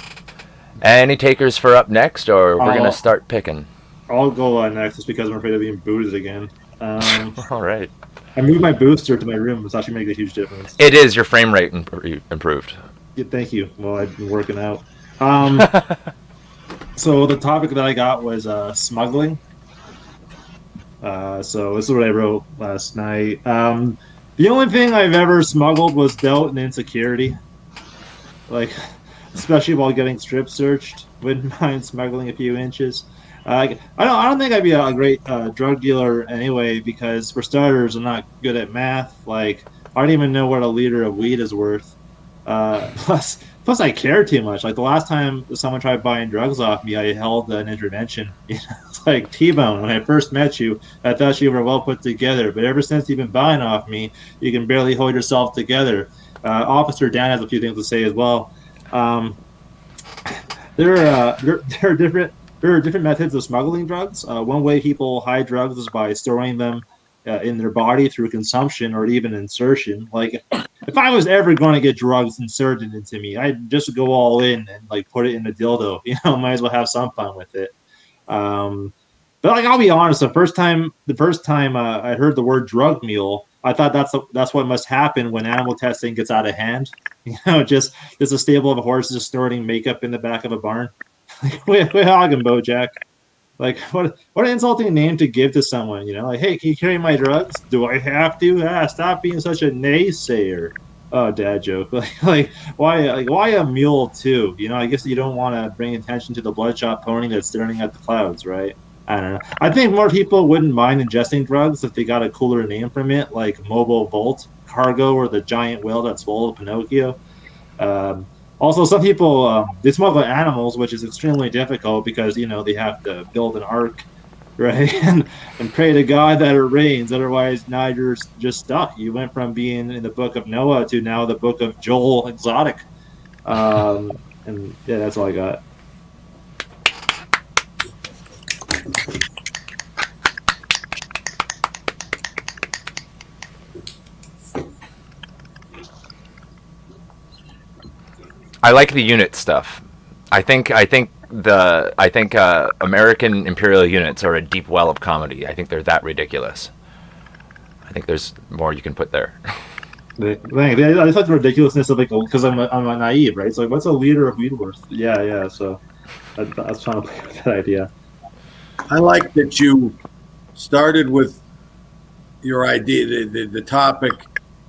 Any takers for up next, or we're gonna start picking? I'll go next just because I'm afraid of being booted again. All right. I moved my booster to my room. It's actually making a huge difference. It is your frame rate improved. Yeah, thank you. Well, I've been working out. So the topic that I got was smuggling. So this is what I wrote last night. The only thing I've ever smuggled was doubt and insecurity. Like, especially while getting strip searched. Wouldn't mind smuggling a few inches. I don't think I'd be a great drug dealer anyway, because for starters, I'm not good at math. Like, I don't even know what a liter of weed is worth. Plus, I care too much. Like the last time someone tried buying drugs off me, I held an intervention. It's like T-Bone. When I first met you, I thought you were well put together. But ever since you've been buying off me, you can barely hold yourself together. Officer Dan has a few things to say as well. There are different methods of smuggling drugs. One way people hide drugs is by storing them in their body through consumption or even insertion. Like, if I was ever going to get drugs inserted into me, I'd just go all in and like put it in a dildo. Might as well have some fun with it. But like, I'll be honest, the first time I heard the word drug mule, I thought that's what must happen when animal testing gets out of hand. Just a stable of horses snorting makeup in the back of a barn. We're hogging, Bojack. Like, what an insulting name to give to someone, Like, hey, can you carry my drugs? Do I have to? Stop being such a naysayer. Oh, dad joke. Like why a mule too? I guess you don't want to bring attention to the bloodshot pony that's staring at the clouds, right? I don't know. I think more people wouldn't mind ingesting drugs if they got a cooler name from it, like Mobile Volt, Cargo, or the giant whale that swallowed Pinocchio. Also, some people they smuggle animals, which is extremely difficult because they have to build an ark, right, and pray to God that it rains. Otherwise, now you're just stuck. You went from being in the Book of Noah to now the Book of Joel Exotic, and yeah, that's all I got. I like the unit stuff. I think American Imperial units are a deep well of comedy. I think they're that ridiculous. I think there's more you can put there. I just like the ridiculousness of like, because I'm a naive, right? So like, what's a leader of Weedworth? Yeah. So I was trying to play with that idea. I like that you started with your idea, the topic,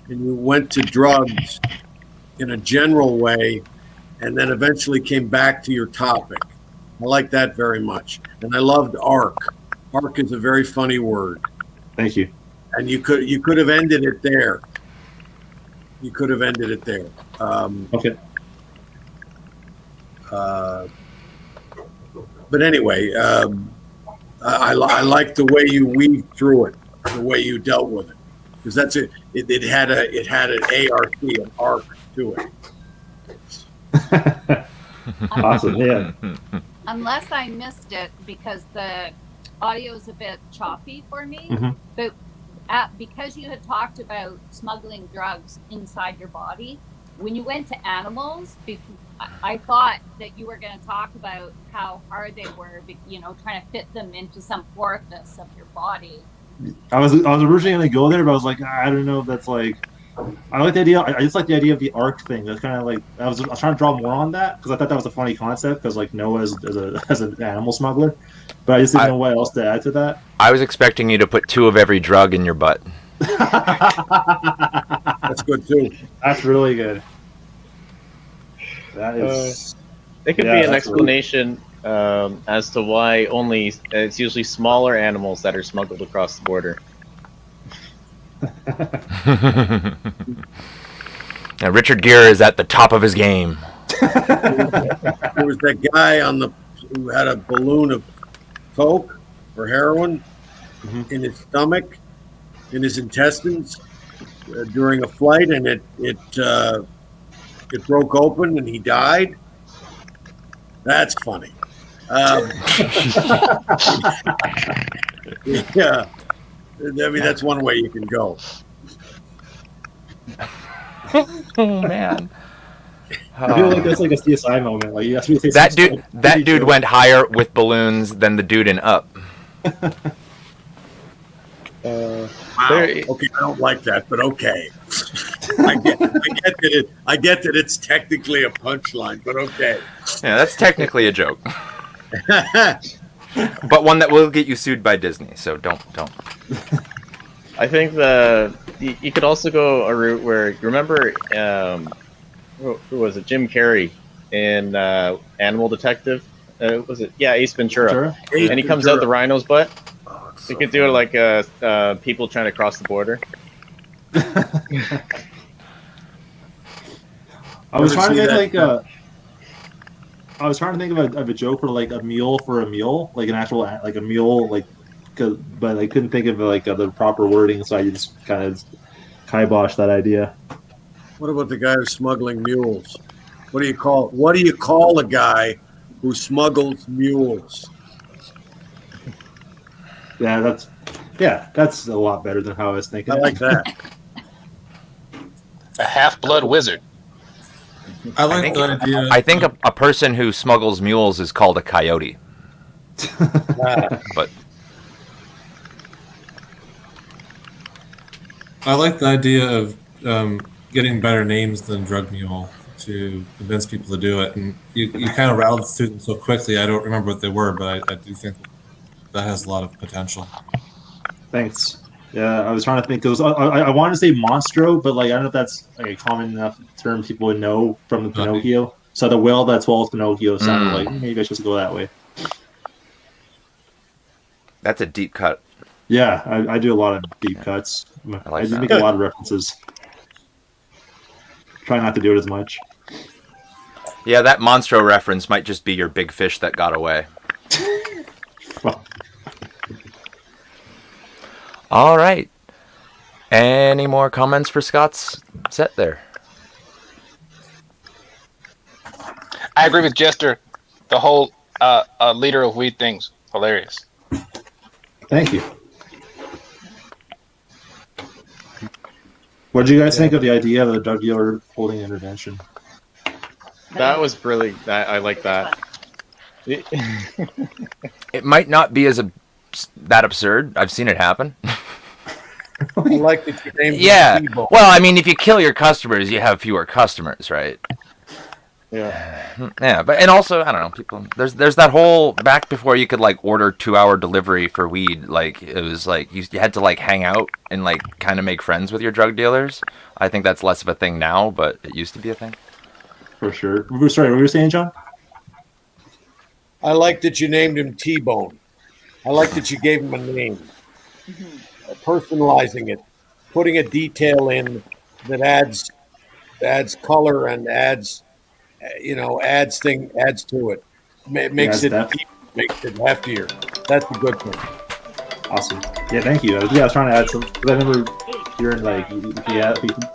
and you went to drugs in a general way, and then eventually came back to your topic. I like that very much. And I loved arc. Arc is a very funny word. Thank you. And you could have ended it there. You could have ended it there. Okay. But anyway, I like the way you weaved through it, the way you dealt with it, because that's it. It had an ARC, an arc to it. Awesome. Yeah. Unless I missed it because the audio is a bit choppy for me. Mhm. But because you had talked about smuggling drugs inside your body, when you went to animals, I thought that you were going to talk about how hard they were, trying to fit them into some orifice of your body. I was originally going to go there, but I was like, I don't know if that's like. I like the idea. I just like the idea of the arc thing. That's kind of like I was trying to draw more on that because I thought that was a funny concept because like Noah as an animal smuggler, but I just didn't know what else to add to that. I was expecting you to put 2 of every drug in your butt. That's good too. That's really good. That is. It could be an explanation as to why it's usually smaller animals that are smuggled across the border. Now, Richard Gere is at the top of his game. There was that guy who had a balloon of coke or heroin in his stomach, in his intestines during a flight, and it broke open and he died. That's funny. Yeah. I mean, that's one way you can go. Oh man! I feel like that's like a CSI moment. Like you have to say that dude went higher with balloons than the dude in Up. Wow. Okay, I don't like that, but okay. I get that it's technically a punchline, but okay. Yeah, that's technically a joke, but one that will get you sued by Disney. So don't. I think you could also go a route where you remember who was it? Jim Carrey in Animal Detective. Was it? Yeah, Ace Ventura. And he comes out the rhino's butt. You could do it like people trying to cross the border. I was trying to think I was trying to think of a joke for like a meal for a meal, like an actual like a meal, like, but I couldn't think of like the proper wording, so I just kind of kiboshed that idea. What about the guy who's smuggling mules? What do you call a guy who smuggles mules? Yeah, that's a lot better than how I was thinking. I like that. A half-blood wizard. I think a person who smuggles mules is called a coyote. But I like the idea of getting better names than drug mule to convince people to do it, and you kind of rattled through them so quickly. I don't remember what they were, but I do think that has a lot of potential. Thanks. Yeah, I was trying to think because I wanted to say monstro, but like I don't know if that's like a common enough term people would know from the Pinocchio. So the whale that swallows Pinocchio sounded like maybe I should go that way. that's a deep cut. Yeah, I do a lot of deep cuts. I just make a lot of references. Try not to do it as much. Yeah, that Monstro reference might just be your big fish that got away. Well, all right. Any more comments for Scott's set there? I agree with Jester. The whole leader of weed thing's hilarious. thank you. What did you guys think of the idea of the drug dealer holding intervention? That was brilliant. I like that. It might not be that absurd. I've seen it happen. I like that you named Yeah. it T-bone. Well, I mean, if you kill your customers, you have fewer customers, right? Yeah. Yeah, but and also I don't know, people. There's that whole back before you could like order 2-hour delivery for weed. Like it was like you had to like hang out and like kind of make friends with your drug dealers. I think that's less of a thing now, but it used to be a thing. For sure. Sorry, what were you saying, John? I like that you named him T-Bone. I like that you gave him a name. Personalizing it, putting a detail in that adds color and adds to it. Makes Yeah, makes it heftier. That's a good thing. Awesome. Yeah, thank you. I was trying to add some. Because I remember hearing like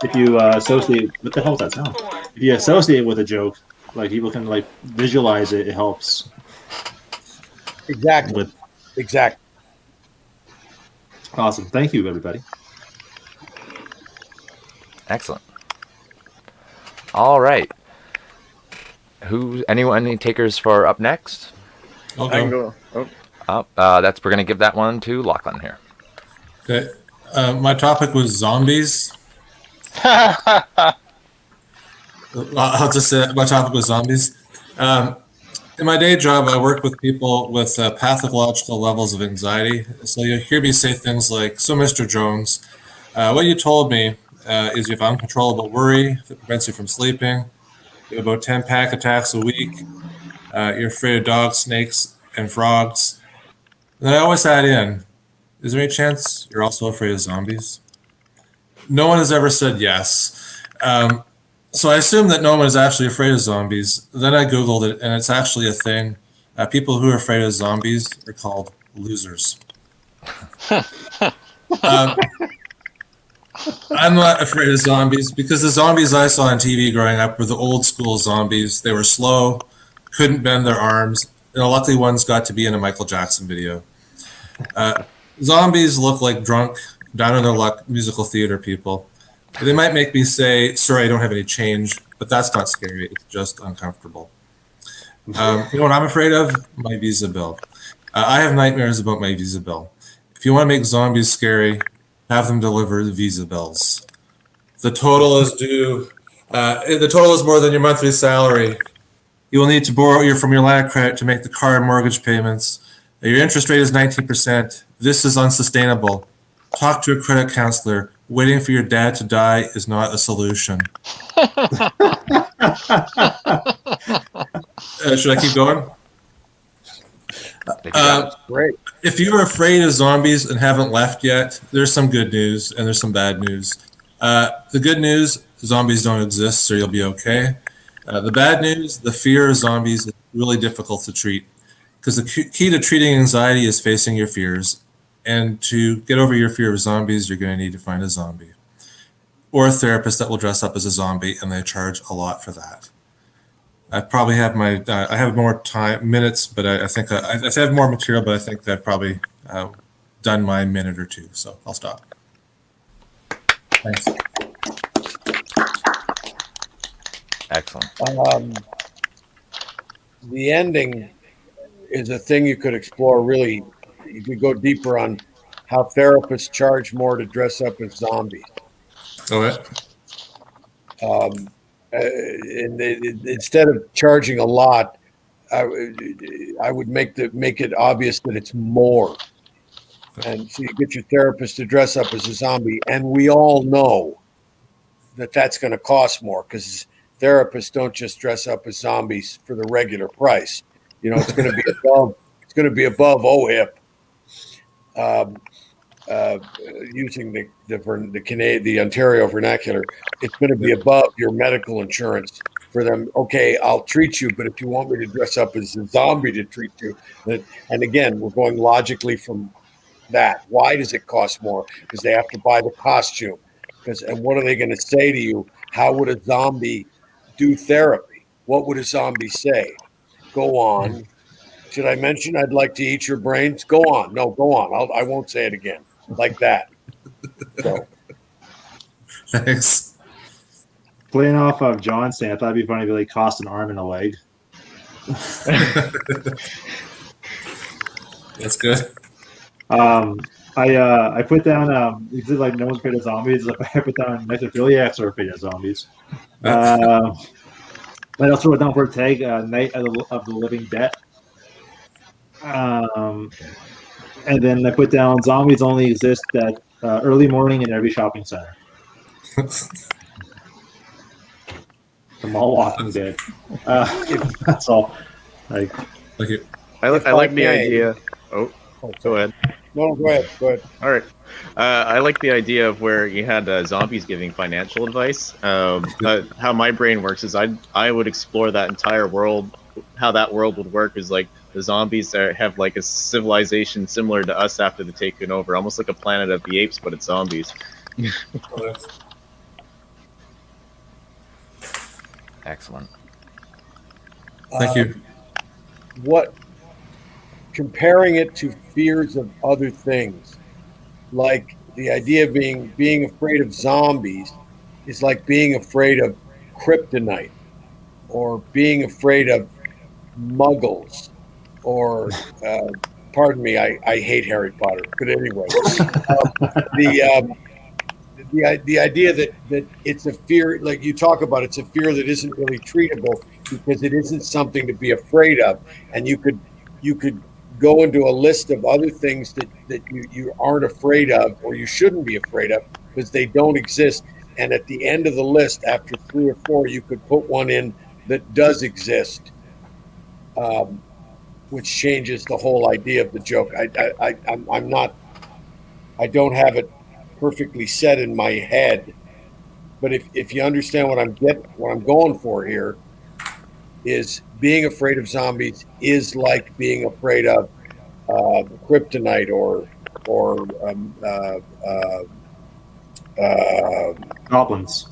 if you associate, what the hell is that sound? If you associate with a joke, like people can like visualize it. It helps. Exactly. Exactly. Awesome. Thank you, everybody. Excellent. All right. Any takers for up next? I'll I can go. go. Oh, We're gonna give that one to Lachlan here. Okay. My topic was zombies. I'll just say my topic was zombies. In my day job, I work with people with pathological levels of anxiety. So you'll hear me say things like, "So, Mr. Jones, what you told me is you have uncontrollable worry that prevents you from sleeping. You have about 10 panic attacks a week. You're afraid of dogs, snakes, and frogs." And then I always add in, "Is there any chance you're also afraid of zombies?" No one has ever said yes. So I assume that no one is actually afraid of zombies. Then I Googled it, and it's actually a thing. People who are afraid of zombies are called losers. I'm not afraid of zombies because the zombies I saw on TV growing up were the old school zombies. They were slow, couldn't bend their arms, and luckily ones got to be in a Michael Jackson video. Zombies look like drunk, down on their luck musical theater people. They might make me say, "Sorry, I don't have any change," but that's not scary. It's just uncomfortable. You know what I'm afraid of? My Visa bill. I have nightmares about my Visa bill. If you want to make zombies scary, have them deliver the Visa bills. The total is due. The total is more than your monthly salary. You will need to borrow from your line of credit to make the car and mortgage payments. Your interest rate is 19%. This is unsustainable. Talk to a credit counselor. Waiting for your dad to die is not a solution. Should I keep going? Great. If you're afraid of zombies and haven't left yet, there's some good news and there's some bad news. The good news, zombies don't exist, so you'll be okay. The bad news, the fear of zombies is really difficult to treat because the key to treating anxiety is facing your fears. And to get over your fear of zombies, you're going to need to find a zombie or a therapist that will dress up as a zombie, and they charge a lot for that. I probably have I have more minutes, but I think I have more material, but I think I've probably done my minute or two, so I'll stop. Thanks. Excellent. The ending is a thing you could explore really. You could go deeper on how therapists charge more to dress up as zombies. Okay. Instead of charging a lot, I would make it obvious that it's more. And so you get your therapist to dress up as a zombie, and we all know that that's going to cost more because therapists don't just dress up as zombies for the regular price. You know, it's going to be above. It's going to be above OHIP. Using the Ontario vernacular, it's going to be above your medical insurance for them. Okay, I'll treat you, but if you want me to dress up as a zombie to treat you, and again, we're going logically from that. Why does it cost more? Because they have to buy the costume. And what are they going to say to you? How would a zombie do therapy? What would a zombie say? Go on. Should I mention I'd like to eat your brains? Go on. No, go on. I won't say it again. Like that. So. Thanks. Playing off of John saying, I thought it'd be funny if it like cost an arm and a leg. That's good. I put down you said like no one's afraid of zombies. I put down necrophiliacs are afraid of zombies. I also wrote down for a tag Night of the Living Dead. And then I put down zombies only exist at early morning in every shopping center. From all Walking Dead. That's all. Like, Thank you. I like the idea. Oh, go ahead. No, go ahead. Go ahead. All right. I like the idea of where you had zombies giving financial advice. How my brain works is I would explore that entire world. How that world would work is like the zombies have like a civilization similar to us after the taking over, almost like a Planet of the Apes, but it's zombies. Excellent. Thank you. What comparing it to fears of other things, like the idea of being afraid of zombies is like being afraid of kryptonite or being afraid of muggles or pardon me, I hate Harry Potter, but anyway, the idea that it's a fear, like you talk about, it's a fear that isn't really treatable because it isn't something to be afraid of, and you could go into a list of other things that you aren't afraid of or you shouldn't be afraid of because they don't exist, and at the end of the list, after 3 or 4, you could put one in that does exist, which changes the whole idea of the joke. I don't have it perfectly set in my head, but if you understand what I'm going for here, is being afraid of zombies is like being afraid of kryptonite or goblins,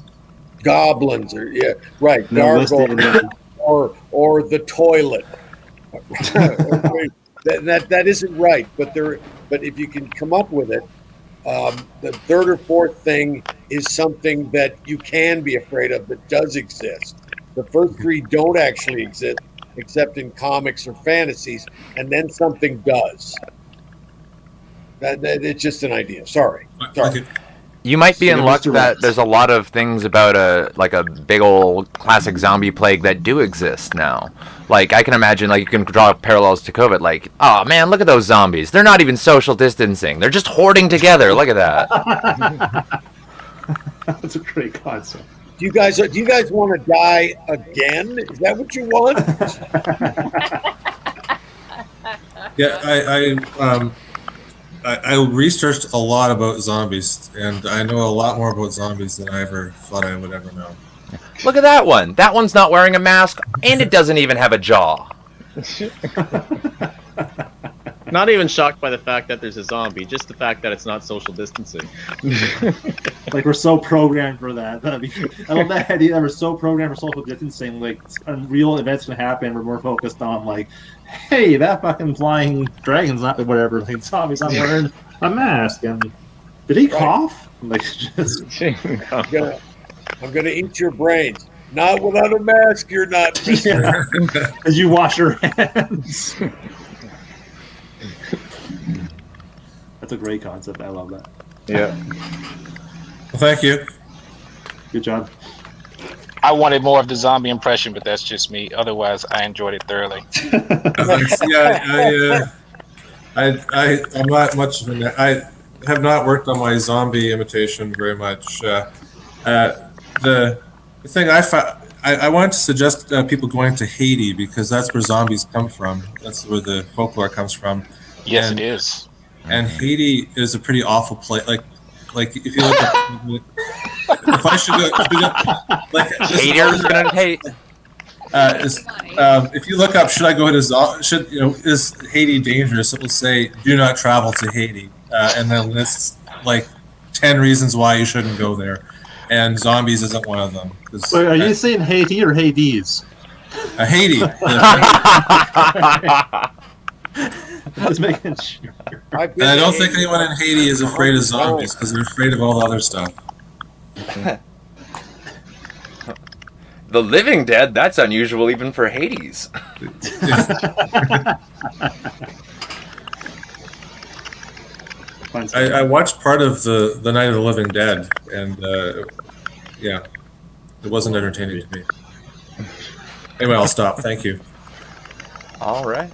or or the toilet. that isn't right, but if you can come up with it, the third or fourth thing is something that you can be afraid of that does exist. The first 3 don't actually exist except in comics or fantasies, and then something does. That it's just an idea. Sorry. You might be in luck that there's a lot of things about a big old classic zombie plague that do exist now. Like, I can imagine, like, you can draw parallels to COVID. Like, oh man, look at those zombies. They're not even social distancing. They're just hoarding together. Look at that. That's a great concept. Do you guys want to die again? Is that what you want? Yeah, I researched a lot about zombies, and I know a lot more about zombies than I ever thought I would ever know. Look at that one. That one's not wearing a mask, and it doesn't even have a jaw. Not even shocked by the fact that there's a zombie, just the fact that it's not social distancing. Like, we're so programmed for that. I love that idea that we're so programmed for social distancing. Like, real events can happen. We're more focused on, like, hey, that fucking flying dragon's not whatever. Like, zombie's not wearing a mask. And did he cough? Like, just. I'm gonna eat your brains. Not without a mask, you're not. Yeah. As you wash your hands. That's a great concept. I love that. Yeah. Well, thank you. Good job. I wanted more of the zombie impression, but that's just me. Otherwise, I enjoyed it thoroughly. I'm not much of an. I have not worked on my zombie imitation very much. The thing I wanted to suggest people going to Haiti because that's where zombies come from. That's where the folklore comes from. Yes, it is. And Haiti is a pretty awful place. Like if you look up, if I should go like Haters gonna hate. If you look up, should I go to is Haiti dangerous? It will say, do not travel to Haiti, and then lists like 10 reasons why you shouldn't go there, and zombies isn't one of them. Wait, are you saying Haiti or Hades? Haiti. Just making sure. And I don't think anyone in Haiti is afraid of zombies because they're afraid of all the other stuff. The Living Dead? That's unusual even for Hades. I watched part of the Night of the Living Dead, and yeah, it wasn't entertaining to me. Anyway, I'll stop. Thank you. All right.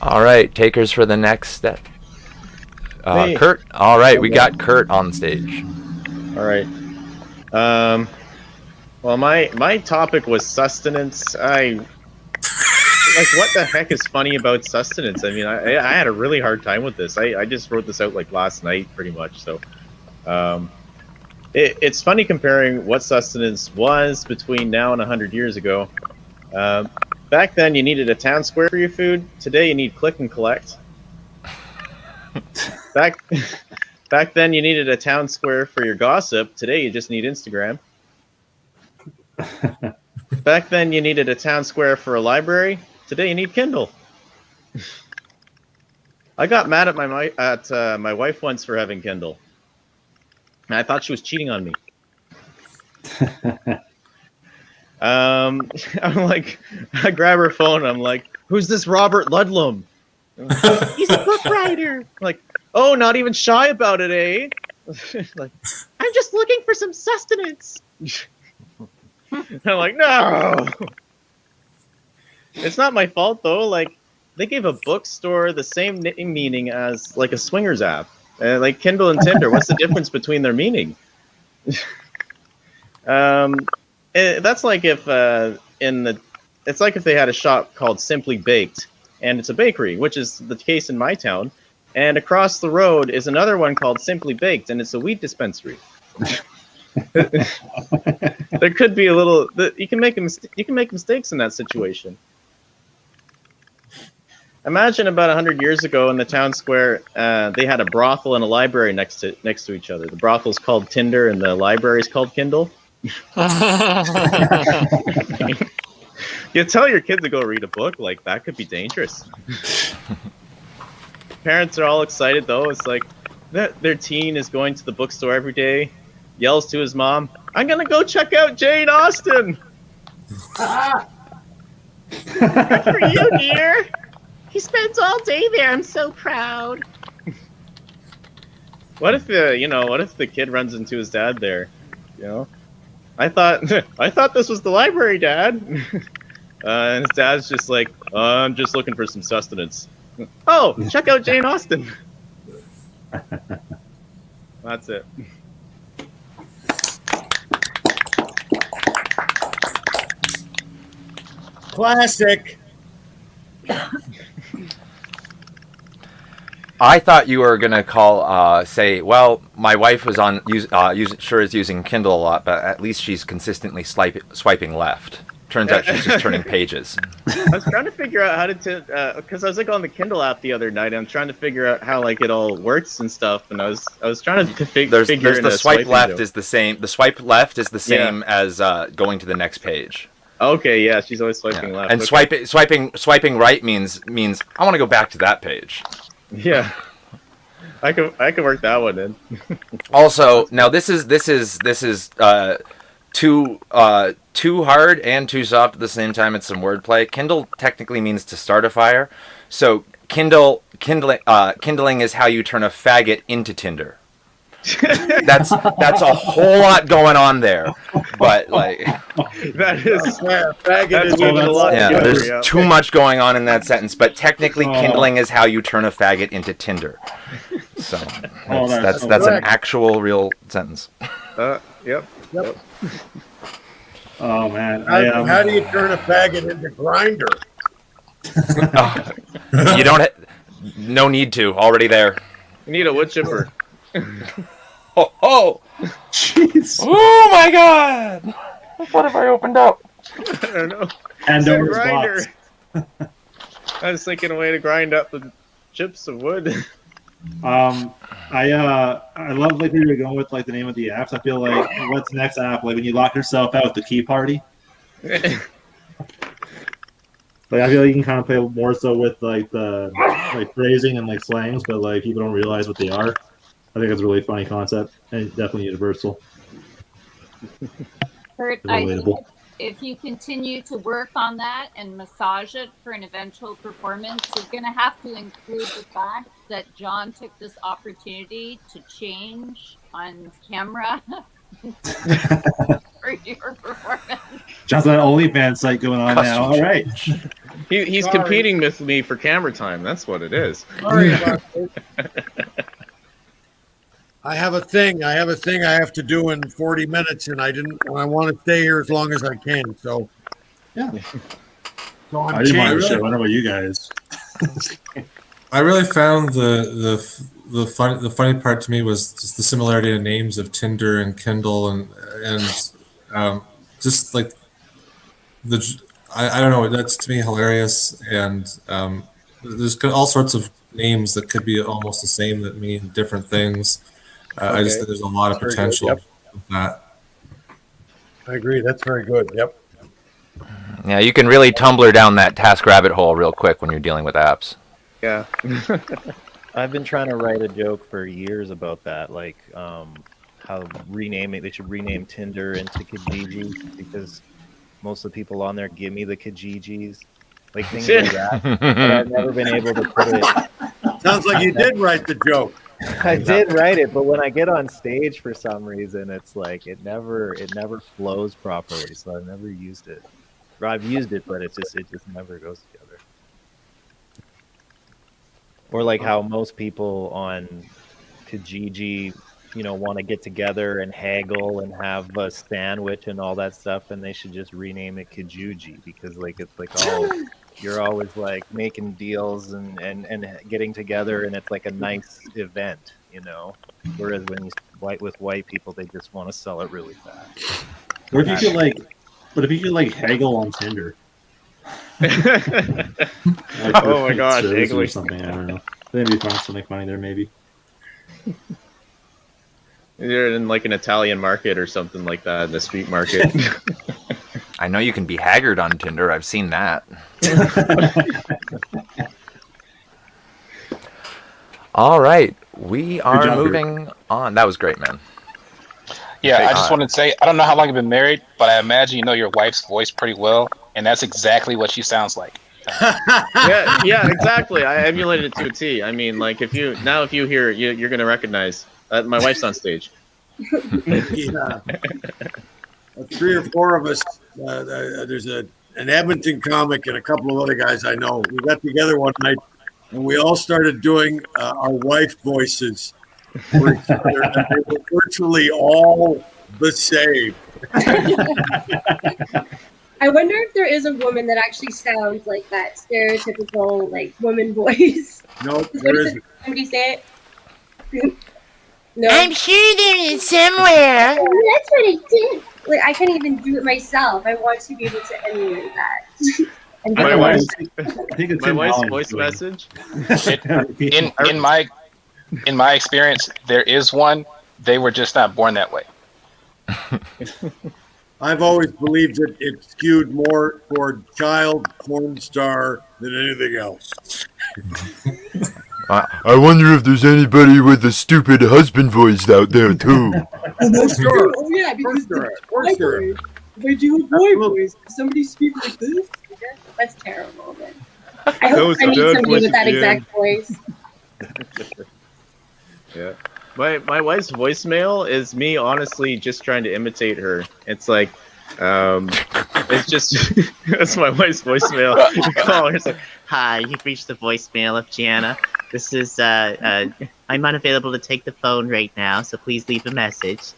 All right, takers for the next step. Hey. Kurt. All right, we got Kurt on stage. All right. Well, my topic was sustenance. Like, what the heck is funny about sustenance? I mean, I had a really hard time with this. I just wrote this out like last night, pretty much. So, it's funny comparing what sustenance was between now and 100 years ago. Back then, you needed a town square for your food. Today, you need click and collect. Back then, you needed a town square for your gossip. Today, you just need Instagram. Back then, you needed a town square for a library. Today, you need Kindle. I got mad at my wife once for having Kindle. And I thought she was cheating on me. I'm like, I grab her phone. I'm like, "Who's this Robert Ludlum?" He's a book writer. I'm like, "Oh, not even shy about it, eh?" Like, "I'm just looking for some sustenance." I'm like, "No." It's not my fault though. Like, they gave a bookstore the same meaning as like a swingers app, like Kindle and Tinder. What's the difference between their meaning? That's like if it's like if they had a shop called Simply Baked, and it's a bakery, which is the case in my town, and across the road is another one called Simply Baked, and it's a weed dispensary. There could be a little. You can make mistakes in that situation. Imagine about 100 years ago in the town square, they had a brothel and a library next to each other. The brothel's called Tinder, and the library's called Kindle. You tell your kid to go read a book, like that could be dangerous. Parents are all excited though. It's like their teen is going to the bookstore every day, yells to his mom, "I'm gonna go check out Jane Austen." Good for you, dear. He spends all day there. I'm so proud. What if the kid runs into his dad there? You know, I thought this was the library, Dad. And his dad's just like, "I'm just looking for some sustenance." "Oh, check out Jane Austen." That's it. Classic. I thought you were gonna say, well, my wife was is using Kindle a lot, but at least she's consistently swiping left. Turns out she's just turning pages. I was trying to figure out how to, because I was like on the Kindle app the other night. And I'm trying to figure out how like it all works and stuff, and I was trying to figure. There's the swipe left is the same. The swipe left is the same as going to the next page. Okay, yeah, she's always swiping left. And okay. swiping right means I want to go back to that page. Yeah, I can work that one in. Also, now this is too hard and too soft at the same time. It's some wordplay. Kindle technically means to start a fire, so kindling is how you turn a faggot into Tinder. That's a whole lot going on there, but like that is Faggot moving a lot. yeah, together, there's too much going on in that sentence. But technically, kindling is how you turn a faggot into Tinder. So that's an actual real sentence. Yep. Oh man, How do you turn a faggot into Grinder? You don't. No need to. Already there. You need a wood chipper. Oh! jeez. Oh my God! What have I opened up? I don't know. Pandora's grinder. box. I was thinking a way to grind up the chips of wood. I love like where you're going with like the name of the apps. I feel like what's the next app? Like when you lock yourself out, the key party. Like I feel like you can kind of play more so with like the like phrasing and like slangs, but like people don't realize what they are. I think it's a really funny concept and definitely universal. Kurt, I think Relatable. if you continue to work on that and massage it for an eventual performance, you're going to have to include the fact that John took this opportunity to change on camera for your performance. John's got an OnlyFans site going on now. All right. He's Sorry. competing with me for camera time. That's what it is. Sorry about this. I have a thing I have to do in 40 minutes, and I want to stay here as long as I can. So, Yeah. so I I'm didn't mind the changing. show. I don't know about you guys. I really found the funny part to me was just the similarity in names of Tinder and Kindle and just like I don't know, that's to me hilarious, and there's all sorts of names that could be almost the same that mean different things. I just Okay. think there's a lot of Very good, potential yep. with that. I agree. That's very good. Yep. Yeah, you can really Tumblr down that task rabbit hole real quick when you're dealing with apps. Yeah. I've been trying to write a joke for years about that, like how they should rename Tinder into Kijiji because most of the people on there give me the Kijijis, like things like that. But I've never been able to put it. Sounds like you did write the joke. I did write it, but when I get on stage for some reason, it's like it never flows properly. So I've never used it. Or I've used it, but it just never goes together. Or like how most people on Kijiji, want to get together and haggle and have a sandwich and all that stuff, and they should just rename it Kijuji because like it's like all you're always like making deals and getting together, and it's like a nice event, Whereas when you with white people, they just want to sell it really fast. Or if you could haggle on Tinder. Like, Oh my God, or haggling. something. I don't know. That'd be fun to make money there, maybe. You're in like an Italian market or something like that, the street market. I know you can be haggard on Tinder. I've seen that. All right, we are job, moving on. That was great, man. Yeah, I just Uh, wanted to say, I don't know how long you've been married, but I imagine you know your wife's voice pretty well, and that's exactly what she sounds like. yeah, exactly. I emulated it to a T. I mean, like if you hear it, you're gonna recognize. My wife's on stage. Yeah. 3 or 4 of us. There's an Edmonton comic and a couple of other guys I know. We got together one night and we all started doing our wife voices for each other. And they were virtually all the same. I wonder if there is a woman that actually sounds like that stereotypical like woman voice. No, Is there what isn't. somebody say it? No. I'm sure there is somewhere. Oh, that's what I did. Like I can't even do it myself. I want to be able to emulate that. And My do wife's- it. I think it's My Tim wife's Allen's voice doing message. it. In my experience, there is one. They were just not born that way. I've always believed that it skewed more toward child porn star than anything else. I wonder if there's anybody with a stupid husband voice out there too. Oh, sure. Oh yeah, because Of course there is. if I do a boy voice, somebody speak like this. That's terrible. Man. I hope was I meet a bad somebody with that voice again. exact voice. Yeah. My wife's voicemail is me honestly just trying to imitate her. It's like it's just that's my wife's voicemail. You call her, it's like, Hi, you've reached the voicemail of Gianna. This is, I'm unavailable to take the phone right now, so please leave a message.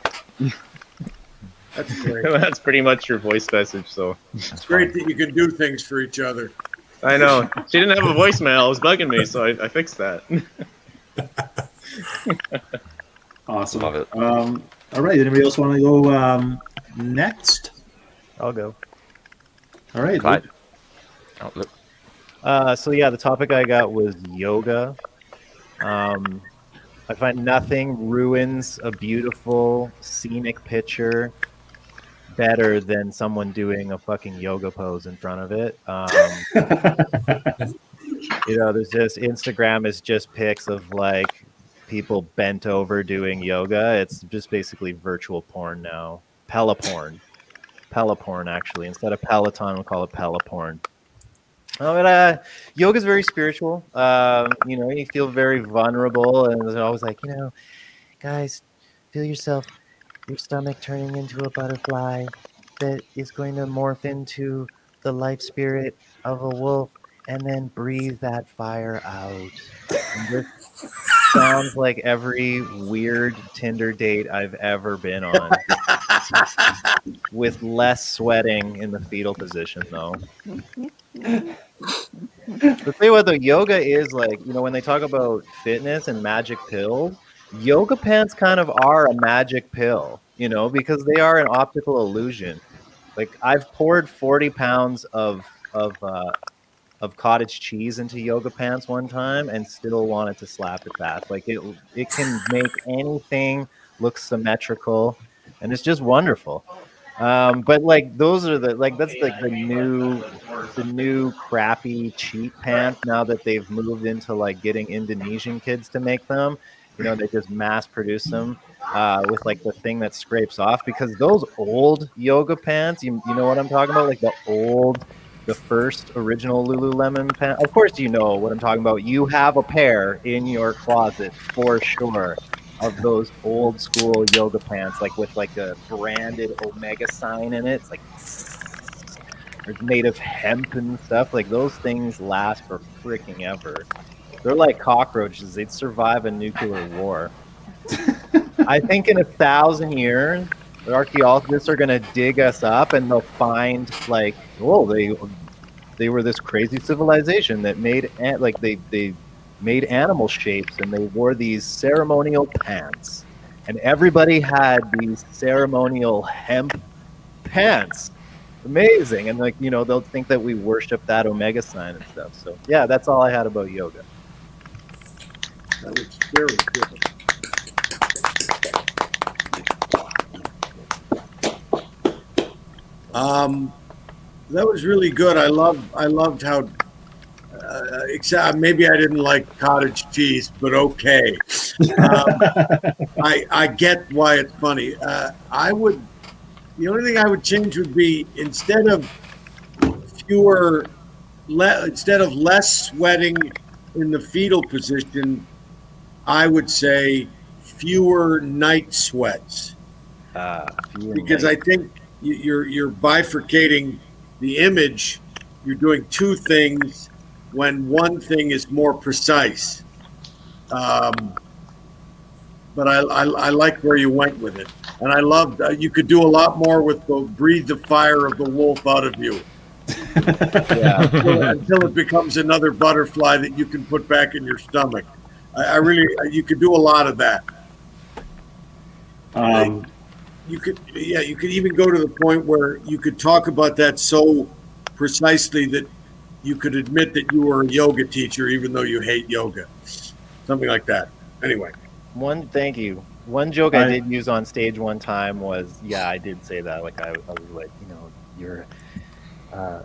That's great. that's pretty much your voice message, so It's great that you can do things for each other. I know. She didn't have a voicemail, it was bugging me, so I fixed that. Awesome. Love it. All right. Anybody else want to go next? I'll go. All right. Clyde. Oh, look. So yeah, the topic I got was yoga. I find nothing ruins a beautiful scenic picture better than someone doing a fucking yoga pose in front of it. There's just Instagram is just pics of like people bent over doing yoga. It's just basically virtual porn now, Pella porn. Peloporn, actually. Instead of Peloton, we'll call it Peloporn. But yoga is very spiritual. You know, you feel very vulnerable, and it's always like, you know, guys, feel yourself, your stomach turning into a butterfly that is going to morph into the life spirit of a wolf, and then breathe that fire out. And this sounds like every weird Tinder date I've ever been on, with less sweating in the fetal position, though. The thing with the yoga is, like, you know, when they talk about fitness and magic pills, yoga pants kind of are a magic pill, you know, because they are an optical illusion. Like, I've poured 40 pounds of cottage cheese into yoga pants one time and still wanted to slap it back. Like, it can make anything look symmetrical, and it's just wonderful. But like, those are that's like the new crappy cheap pants now that they've moved into like getting Indonesian kids to make them. You know, they just mass produce them with like the thing that scrapes off, because those old yoga pants, you know what I'm talking about? Like the first original Lululemon pants. Of course, you know what I'm talking about. You have a pair in your closet for sure of those old school yoga pants, like with like a branded Omega sign in it. It's like it's made of hemp and stuff. Like, those things last for freaking ever. They're like cockroaches. They'd survive a nuclear war. I think in 1,000 years, the archaeologists are going to dig us up and they'll find like, oh, they were this crazy civilization that made they made animal shapes, and they wore these ceremonial pants, and everybody had these ceremonial hemp pants. Amazing. And like, you know, they'll think that we worship that Omega sign and stuff. So yeah, that's all I had about yoga. That was very good. That was really good. I loved how except maybe I didn't like cottage cheese, but okay. I get why it's funny. The only thing I would change would be instead of less sweating in the fetal position, I would say fewer night sweats. Because I think you're bifurcating the image. You're doing two things when one thing is more precise. But I like where you went with it. And I loved, you could do a lot more with the breathe the fire of the wolf out of you. Yeah. Until it becomes another butterfly that you can put back in your stomach. You could do a lot of that. You could even go to the point where you could talk about that so precisely that you could admit that you were a yoga teacher, even though you hate yoga. Something like that. Anyway. Thank you. One joke I did use on stage one time was, I did say that. Like, I was like, you know,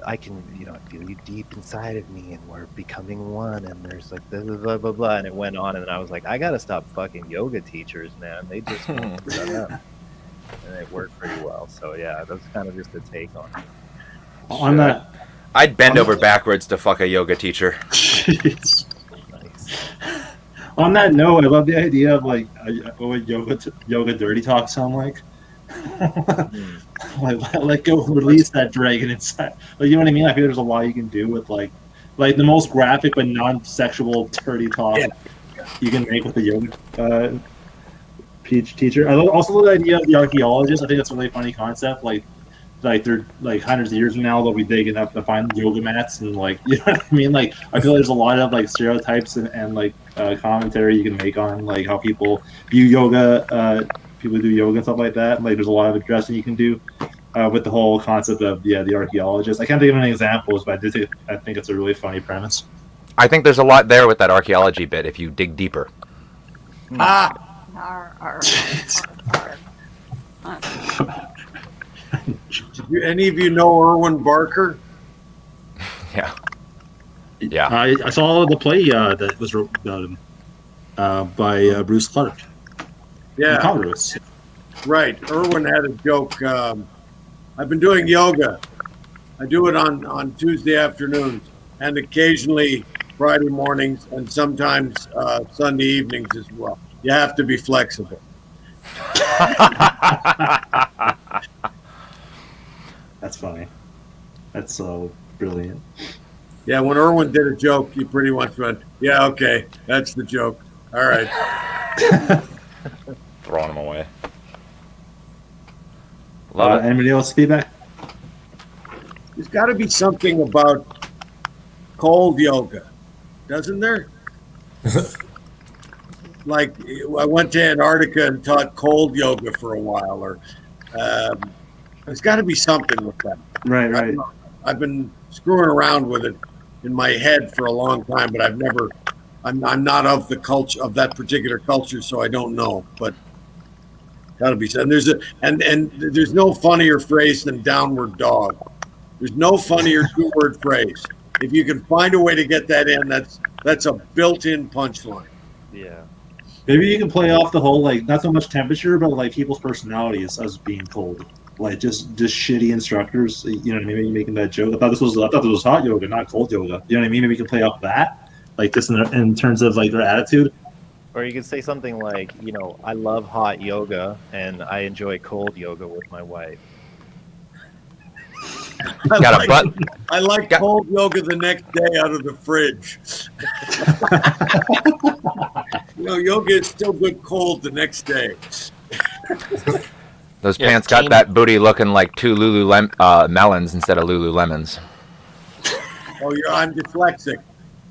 I can, you know, feel you deep inside of me, and we're becoming one, and there's like blah, blah, blah, blah, blah, and it went on, and I was like, I gotta stop fucking yoga teachers, man. They just won't shut up. And it worked pretty well. So yeah, that's kind of just a take on it. On that, I'd bend over backwards to fuck a yoga teacher. Jeez. Nice. On that note, I love the idea of like what yoga dirty talk sound like. Like go release that dragon inside. Like, you know what I mean? I feel there's a lot you can do with like the most graphic but non-sexual dirty talk you can make with a yoga teacher. I also love the idea of the archaeologist. I think that's a really funny concept. Like they're like hundreds of years from now they'll be digging up to find yoga mats, and like, you know what I mean? Like, I feel like there's a lot of like stereotypes and like commentary you can make on like how people view yoga, people do yoga and stuff like that. Like, there's a lot of addressing you can do with the whole concept of the archaeologist. I can't think of any examples, but I think it's a really funny premise. I think there's a lot there with that archaeology bit if you dig deeper. Any of you know Erwin Barker? Yeah. Yeah. I saw the play that was wrote by Bruce Clark. Yeah. Congress. Right. Erwin had a joke. I've been doing yoga. I do it on Tuesday afternoons and occasionally Friday mornings and sometimes Sunday evenings as well. You have to be flexible. That's funny. That's so brilliant. Yeah, when Erwin did a joke, you pretty much went, yeah, okay, that's the joke. All right. Throwing them away. Love it. Anybody else feedback? There's got to be something about cold yoga, doesn't there? Like, I went to Antarctica and taught cold yoga for a while, or there's got to be something with that. Right. I've been screwing around with it in my head for a long time, but I'm not of the culture of that particular culture, so I don't know. But gotta be. And there's no funnier phrase than downward dog. There's no funnier 2-word phrase. If you can find a way to get that in, that's a built-in punchline. Yeah. Maybe you can play off the whole, like, not so much temperature, but like people's personalities as being cold. Like just shitty instructors. You know what I mean? Maybe making that joke. I thought this was hot yoga, not cold yoga. You know what I mean? Maybe we can play off that, like just in terms of like their attitude. Or you could say something like, you know, I love hot yoga and I enjoy cold yoga with my wife. Got a butt. I like cold yoga the next day out of the fridge. You know, yoga is still good cold the next day. Those pants got that booty looking like 2 melons instead of Lululemons. Oh, I'm dyslexic,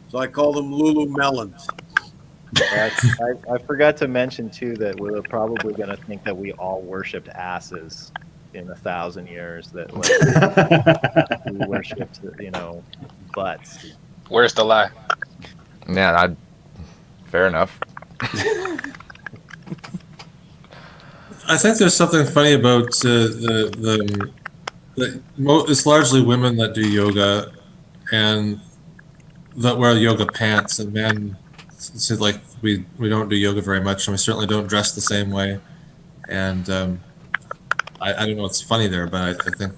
so I call them Lulu melons. I forgot to mention too that we're probably going to think that we all worshipped asses in 1,000 years. That like, we worshipped, you know, butts. Where's the lie? Yeah, fair enough. I think there's something funny about it's largely women that do yoga and that wear yoga pants, and men say like we don't do yoga very much, and we certainly don't dress the same way. And I don't know what's funny there, but I think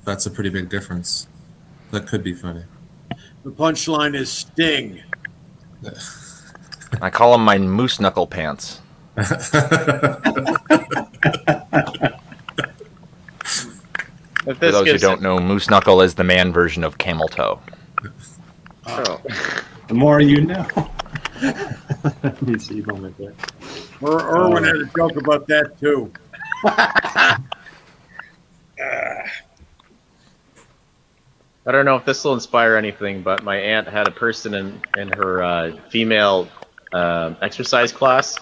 that's a pretty big difference. That could be funny. The punchline is sting. I call them my moose knuckle pants. If For this those who gives don't know, moose knuckle is the man version of camel toe. Oh. The more you know. Let me see moment there. Erwin had a joke about that too. I don't know if this will inspire anything, but my aunt had a person in her female exercise class,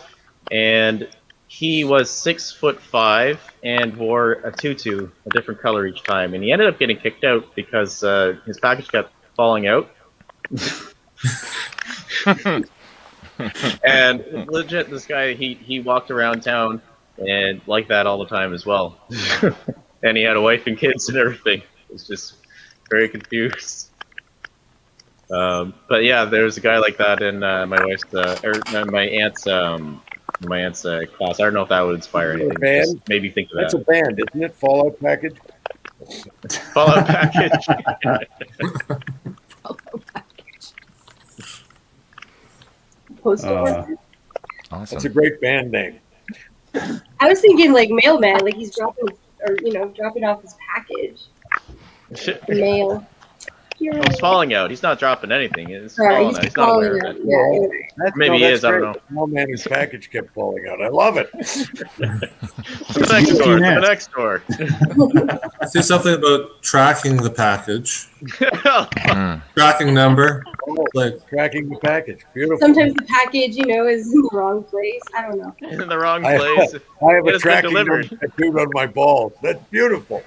and he was 6'5" and wore a tutu, a different color each time, and he ended up getting kicked out because his package kept falling out. And legit, this guy he walked around town and like that all the time as well, and he had a wife and kids and everything. It was just very confused. But yeah, there was a guy like that in my aunt's class. I don't know if that would inspire anything. Just maybe think of That's that. a band, isn't it? Fallout Package. Fallout Package. Postal worker. That's a Awesome. great band name. I was thinking like mailman, like he's dropping off his package. The mail. Oh, it's falling out. He's not dropping anything. It's Sorry, falling out. He's not aware of it. Yeah, you're right. Maybe he is. I don't know. No man, his package kept falling out. I love it. To the next door. To the next door. Say something about tracking the package, Mm. tracking number, like Tracking the package. Beautiful. Sometimes the package, is in the wrong place. I don't know. In the wrong I place. have It a has been tracking delivered. number tattooed on my balls. That's beautiful.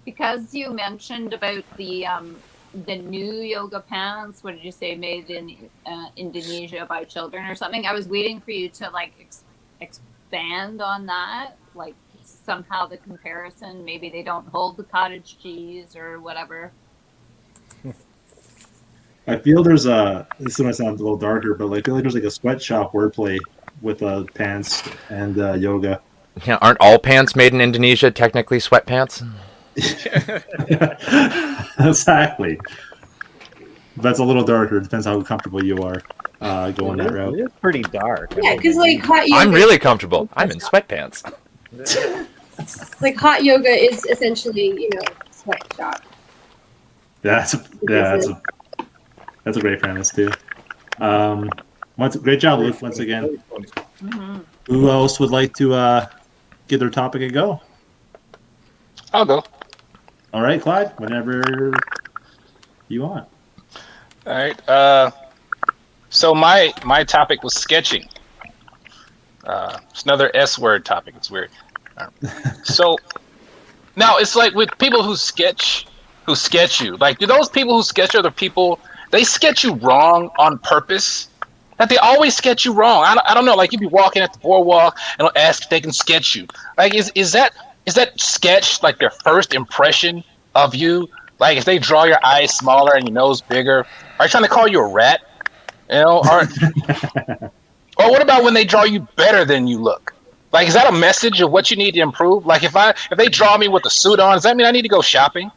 Because you mentioned about the new yoga pants, what did you say, made in Indonesia by children or something? I was waiting for you to like expand on that, like somehow the comparison. Maybe they don't hold the cottage cheese or whatever. I feel there's this might sound a little darker, but I feel like there's like a sweatshop wordplay with pants and yoga. Yeah, aren't all pants made in Indonesia technically sweatpants? Exactly. That's a little darker. It depends how comfortable you are going that route. It's pretty dark. Yeah, because like hot yoga. I'm really comfortable. I'm in sweatpants. Like hot yoga is essentially, sweatshop. That's a great premise too. Great job, Luke, once again. Who else would like to give their topic a go? I'll go. All right, Clyde, whenever you want. All right. So my topic was sketching. It's another S word topic. It's weird. So now it's like with people who sketch you. Like, do those people who sketch other people, they sketch you wrong on purpose? That they always sketch you wrong. I don't know. Like, you be walking at the boardwalk and they'll ask if they can sketch you. Like, is that sketch like their first impression of you? Like, if they draw your eyes smaller and your nose bigger, are they trying to call you a rat? Or what about when they draw you better than you look? Like, is that a message of what you need to improve? Like, if they draw me with a suit on, does that mean I need to go shopping?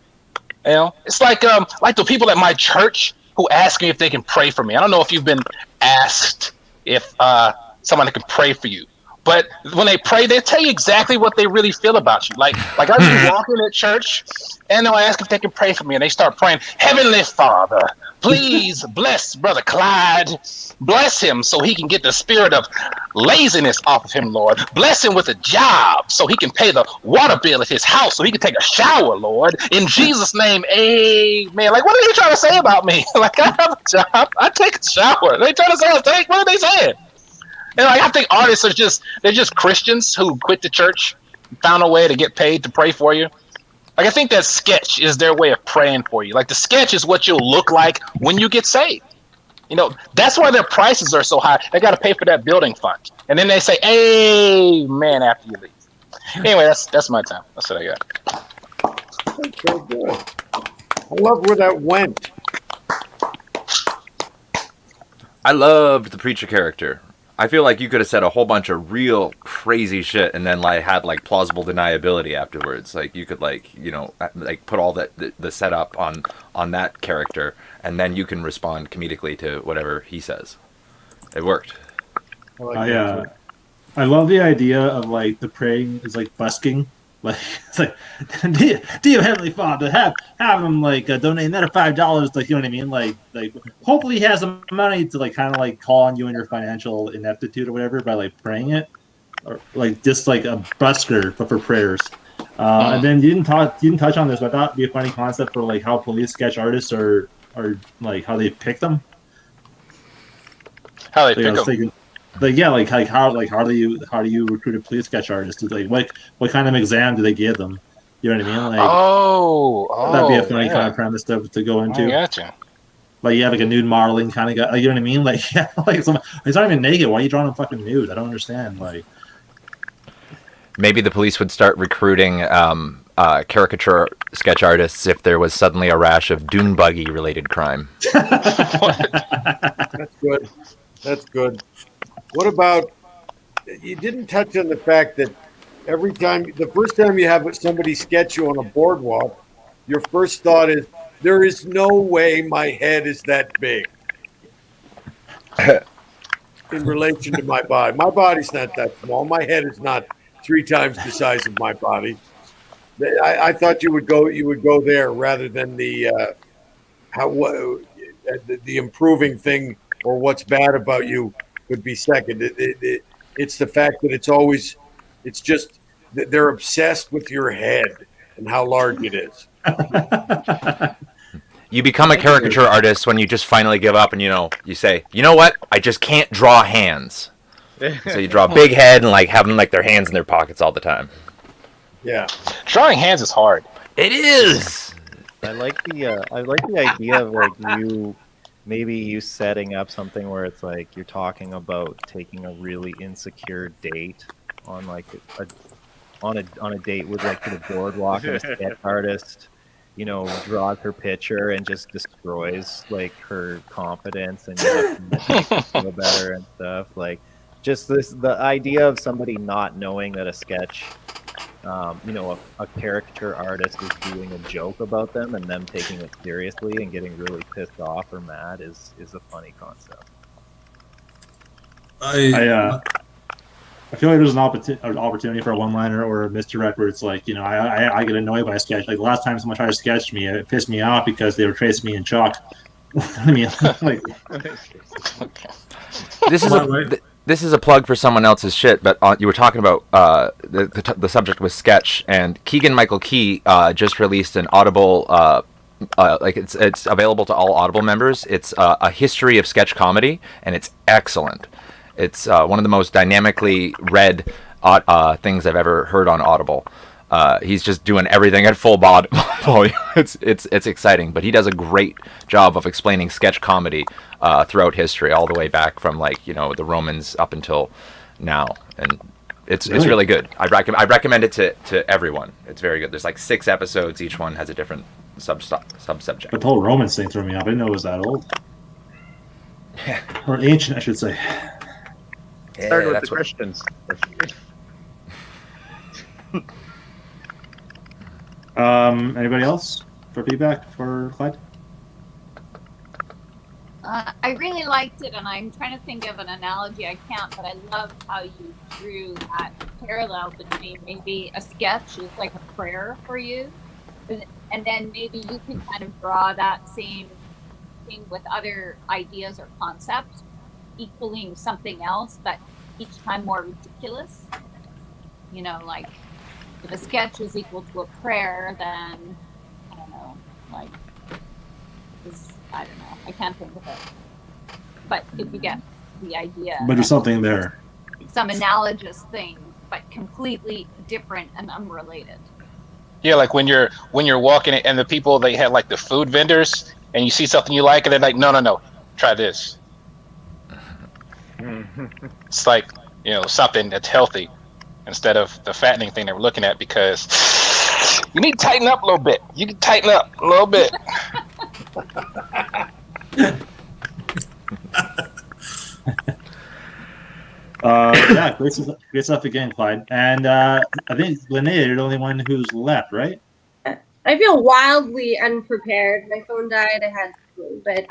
It's like the people at my church who ask me if they can pray for me. I don't know if you've been asked if someone can pray for you, but when they pray, they tell you exactly what they really feel about you. Like I be walking at church, and they'll ask if they can pray for me, and they start praying, Heavenly Father, please bless Brother Clyde. Bless him so he can get the spirit of laziness off of him, Lord. Bless him with a job so he can pay the water bill at his house so he can take a shower, Lord. In Jesus' name, amen. Like, what are you trying to say about me? Like, I have a job. I take a shower. They trying to say I take? What are they saying? And like, I think artists are they're just Christians who quit the church, found a way to get paid to pray for you. Like, I think that sketch is their way of praying for you. Like, the sketch is what you'll look like when you get saved. That's why their prices are so high. They got to pay for that building fund. And then they say, amen, after you leave. Anyway, that's my time. That's what I got. That's so good. I love where that went. I loved the preacher character. I feel like you could have said a whole bunch of real crazy shit and then had plausible deniability afterwards. Like, you could put all the setup on that character, and then you can respond comedically to whatever he says. It worked. I love the idea of the praying is busking. Like, it's like, dear Heavenly Father, have him donate another $5. Like, you know what I mean? Like hopefully he has the money to kind of call on you in your financial ineptitude or whatever by praying it, or just a busker but for prayers. And then you didn't touch on this, but I thought it'd be a funny concept for how police sketch artists are how they pick them. How they pick them. How do you recruit a police sketch artist? What kind of exam do they give them? You know what I mean? That'd be a funny kind of premise to go into. I gotcha. You have a nude modeling kind of guy. You know what I mean? He's not even naked. Why are you drawing him fucking nude? I don't understand. Maybe the police would start recruiting caricature sketch artists if there was suddenly a rash of dune buggy related crime. That's good. That's good. What about, you didn't touch on the fact that the first time you have somebody sketch you on a boardwalk, your first thought is, there is no way my head is that big in relation to my body. My body's not that small. My head is not 3 times the size of my body. I thought you would go there rather than the improving thing or what's bad about you would be second. It's the fact that it's just that they're obsessed with your head and how large it is. You become a caricature artist when you just finally give up and you say, you know what? I just can't draw hands. So you draw a big head and have them their hands in their pockets all the time. Yeah. Drawing hands is hard. It is. I like the idea of you setting up something where it's you're talking about taking a really insecure date on a date with to the boardwalk and a sketch artist, draws her picture and just destroys like her confidence, and you have to make her feel better and stuff. Like, just the idea of somebody not knowing that a sketch, a caricature artist is doing a joke about them and them taking it seriously and getting really pissed off or mad is a funny concept. I feel like there's an opportunity for a one-liner or a misdirect where it's like, I get annoyed by a sketch. Like last time someone tried to sketch me, it pissed me off because they were tracing me in chalk. I mean, like, this is a plug for someone else's shit, but you were talking about the subject was sketch, and Keegan-Michael Key just released an Audible, it's available to all Audible members. It's a history of sketch comedy, and it's excellent. It's one of the most dynamically read things I've ever heard on Audible. He's just doing everything at full volume. It's exciting, but he does a great job of explaining sketch comedy throughout history, all the way back from the Romans up until now, and it's really good. I recommend it to everyone. It's very good. There's like 6 episodes. Each one has a different sub-subject. The whole Romans thing threw me off. I didn't know it was that old. Or ancient, I should say. Started with the Christians. Anybody else for feedback for Clyde? I really liked it, and I'm trying to think of an analogy. I can't, but I love how you drew that parallel between maybe a sketch is like a prayer for you, and then maybe you can kind of draw that same thing with other ideas or concepts, equaling something else, but each time more ridiculous. Like if a sketch is equal to a prayer, then I don't know, I can't think of it. But if you get the idea, But there's something there. some analogous thing, but completely different and unrelated. Yeah, like when you're walking and the people, they have like the food vendors, and you see something you like, and they're like, no, try this. It's like, something that's healthy instead of the fattening thing they were looking at, because you need to tighten up a little bit. You can tighten up a little bit. Yeah, great stuff again, Clyde. And I think Linnea, you're the only one who's left, right? I feel wildly unprepared. My phone died. I had flu, but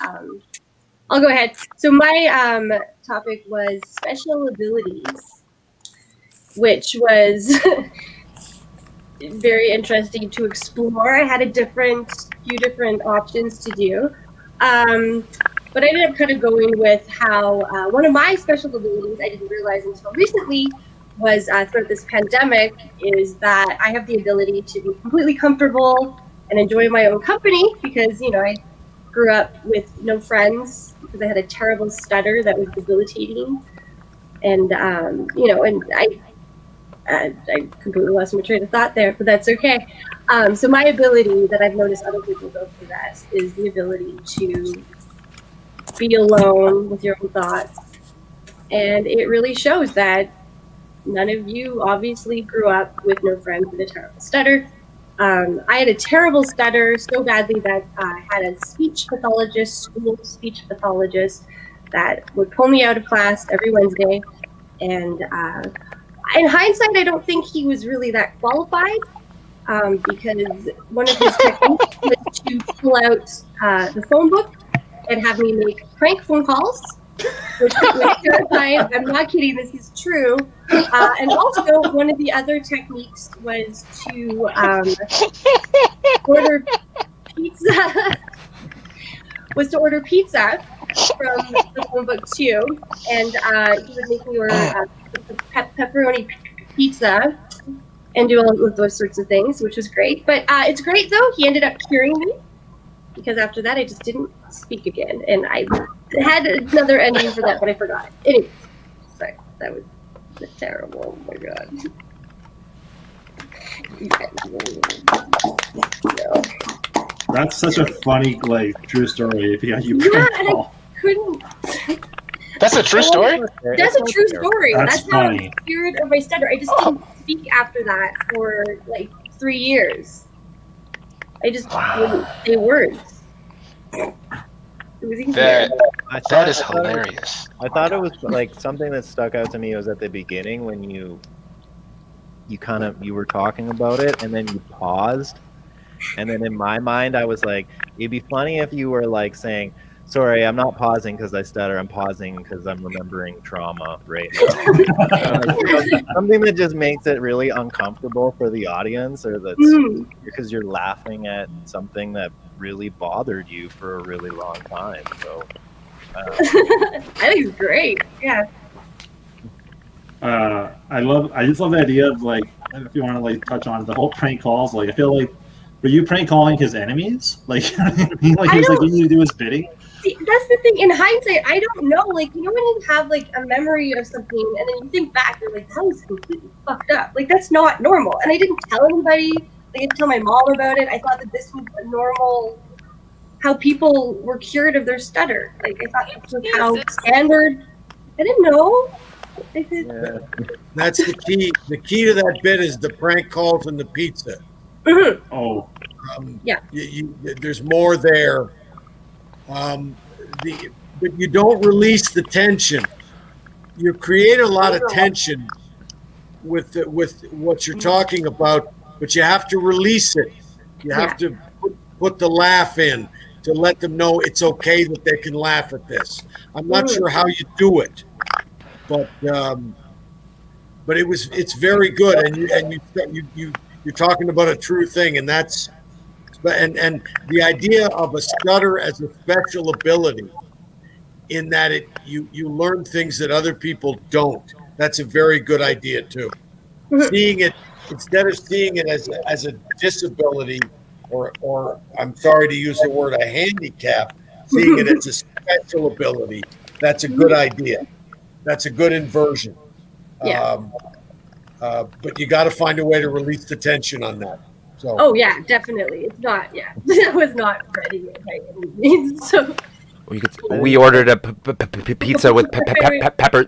I'll go ahead. So my topic was special abilities, which was very interesting to explore. I had a few different options to do. But I ended up kind of going with how one of my special abilities I didn't realize until recently was throughout this pandemic is that I have the ability to be completely comfortable and enjoy my own company because, I grew up with no friends because I had a terrible stutter that was debilitating. And, and I completely lost my train of thought there, but that's okay. So my ability that I've noticed other people go through that is the ability to be alone with your own thoughts. And it really shows that none of you obviously grew up with no friends with a terrible stutter. I had a terrible stutter so badly that I had a school speech pathologist that would pull me out of class every Wednesday. And in hindsight, I don't think he was really that qualified because one of his techniques was to pull out the phone book and have me make prank phone calls, which was terrifying. I'm not kidding, this is true. And also, one of the other techniques was to order pizza from the phone book too. And he would make me order pepperoni pizza and do all of those sorts of things, which was great. But it's great though, he ended up curing me, because after that I just didn't speak again, and I had another ending for that, but I forgot it. Anyways, sorry, that was terrible. Oh my god. That's such a funny, true story. If you couldn't. That's a true story? That's a true story. That's how funny. I'm scared of my stutter. I just didn't speak after that for 3 years. I just wouldn't say words. It was easier. That is hilarious. I thought it was like something that stuck out to me was at the beginning when you were talking about it and then you paused, and then in my mind I was like, it'd be funny if you were like saying, sorry, I'm not pausing because I stutter, I'm pausing because I'm remembering trauma right now. Something that just makes it really uncomfortable for the audience, or that's because you're laughing at something that really bothered you for a really long time. So I think it's great. Yeah. I just love the idea of like, if you want to like touch on the whole prank calls, like I feel like, were you prank calling his enemies? Like, you know what I mean? Like he was like, you need to do his bidding. See, that's the thing. In hindsight, I don't know. Like, you know, when you have like a memory of something and then you think back, you're like, that was completely fucked up. Like, that's not normal. And I didn't tell anybody. I didn't tell my mom about it. I thought that this was a normal, how people were cured of their stutter. Like, I thought this was how standard. I didn't know. That's the key. The key to that bit is the prank calls and the pizza. Mm-hmm. Oh, yeah. There's more there. But you don't release the tension. You create a lot of tension with what you're talking about, but you have to release it. You have to put the laugh in to let them know it's okay that they can laugh at this. I'm not sure how you do it, but it's very good, and you're talking about a true thing, and that's. And the idea of a stutter as a special ability, in that you learn things that other people don't. That's a very good idea too. Seeing it instead of seeing it as a disability, or I'm sorry to use the word, a handicap, seeing it as a special ability. That's a good idea. That's a good inversion. Yeah. But you got to find a way to release the tension on that. So. Oh yeah, definitely. It's not. Yeah, I was not ready by any means. So we ordered a pizza with peppers,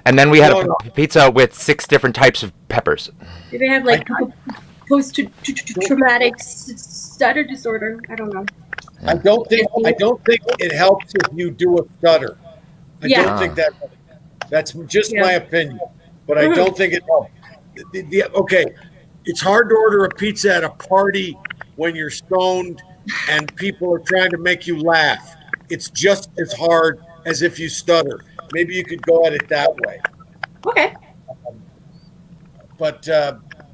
and then we had a pizza with 6 different types of peppers. Do they have like post-traumatic stutter disorder? I don't know. I don't think it helps if you do a stutter. I don't think that's just my opinion, but I don't think it helps. Okay, it's hard to order a pizza at a party when you're stoned and people are trying to make you laugh. It's just as hard as if you stutter. Maybe you could go at it that way. Okay. But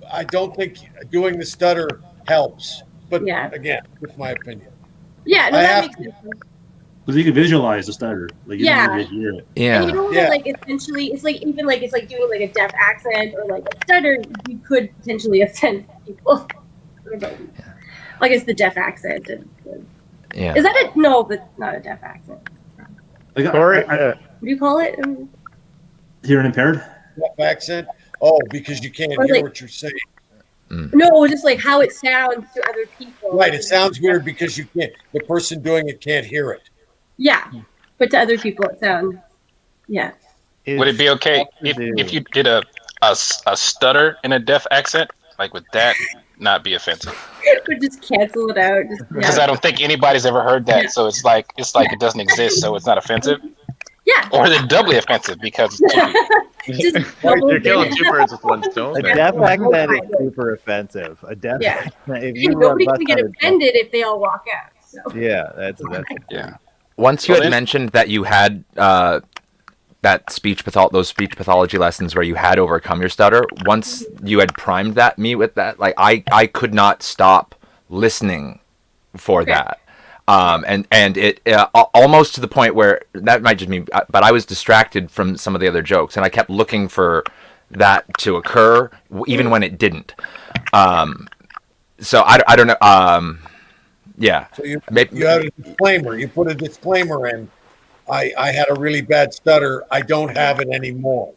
I don't think doing the stutter helps. But yeah. Again, it's my opinion. Yeah, no, that makes sense. Because you can visualize the stutter. Like, you don't even hear it. Yeah. And you know that, like, essentially, it's like even like it's like doing like a deaf accent or like a stutter. You could potentially offend people. Like it's the deaf accent. Yeah. Is that it? No, but not a deaf accent. Like, Sorry. What do you call it? Hearing impaired? Deaf accent? Oh, because you can't hear what you're saying. No, just like how it sounds to other people. Right, it sounds weird because you can't. The person doing it can't hear it. Yeah, but to other people it sounds. Yeah. Would it be okay if you did a stutter in a deaf accent? Like, would that not be offensive? Would just cancel it out. Because I don't think anybody's ever heard that, so it's like it doesn't exist, so it's not offensive. Yeah. Or they're doubly offensive because you're killing 2 birds with 1 stone. A deaf accent is super offensive. A deaf accent. If nobody can get offended if they all walk out. So. Yeah, that's yeah. Once you had mentioned that you had that those speech pathology lessons where you had overcome your stutter, once you had primed me with that, like I could not stop listening for that. And it almost to the point where that might just mean, but I was distracted from some of the other jokes, and I kept looking for that to occur, even when it didn't. So I don't know. Yeah. So you have a disclaimer. You put a disclaimer in. I had a really bad stutter. I don't have it anymore.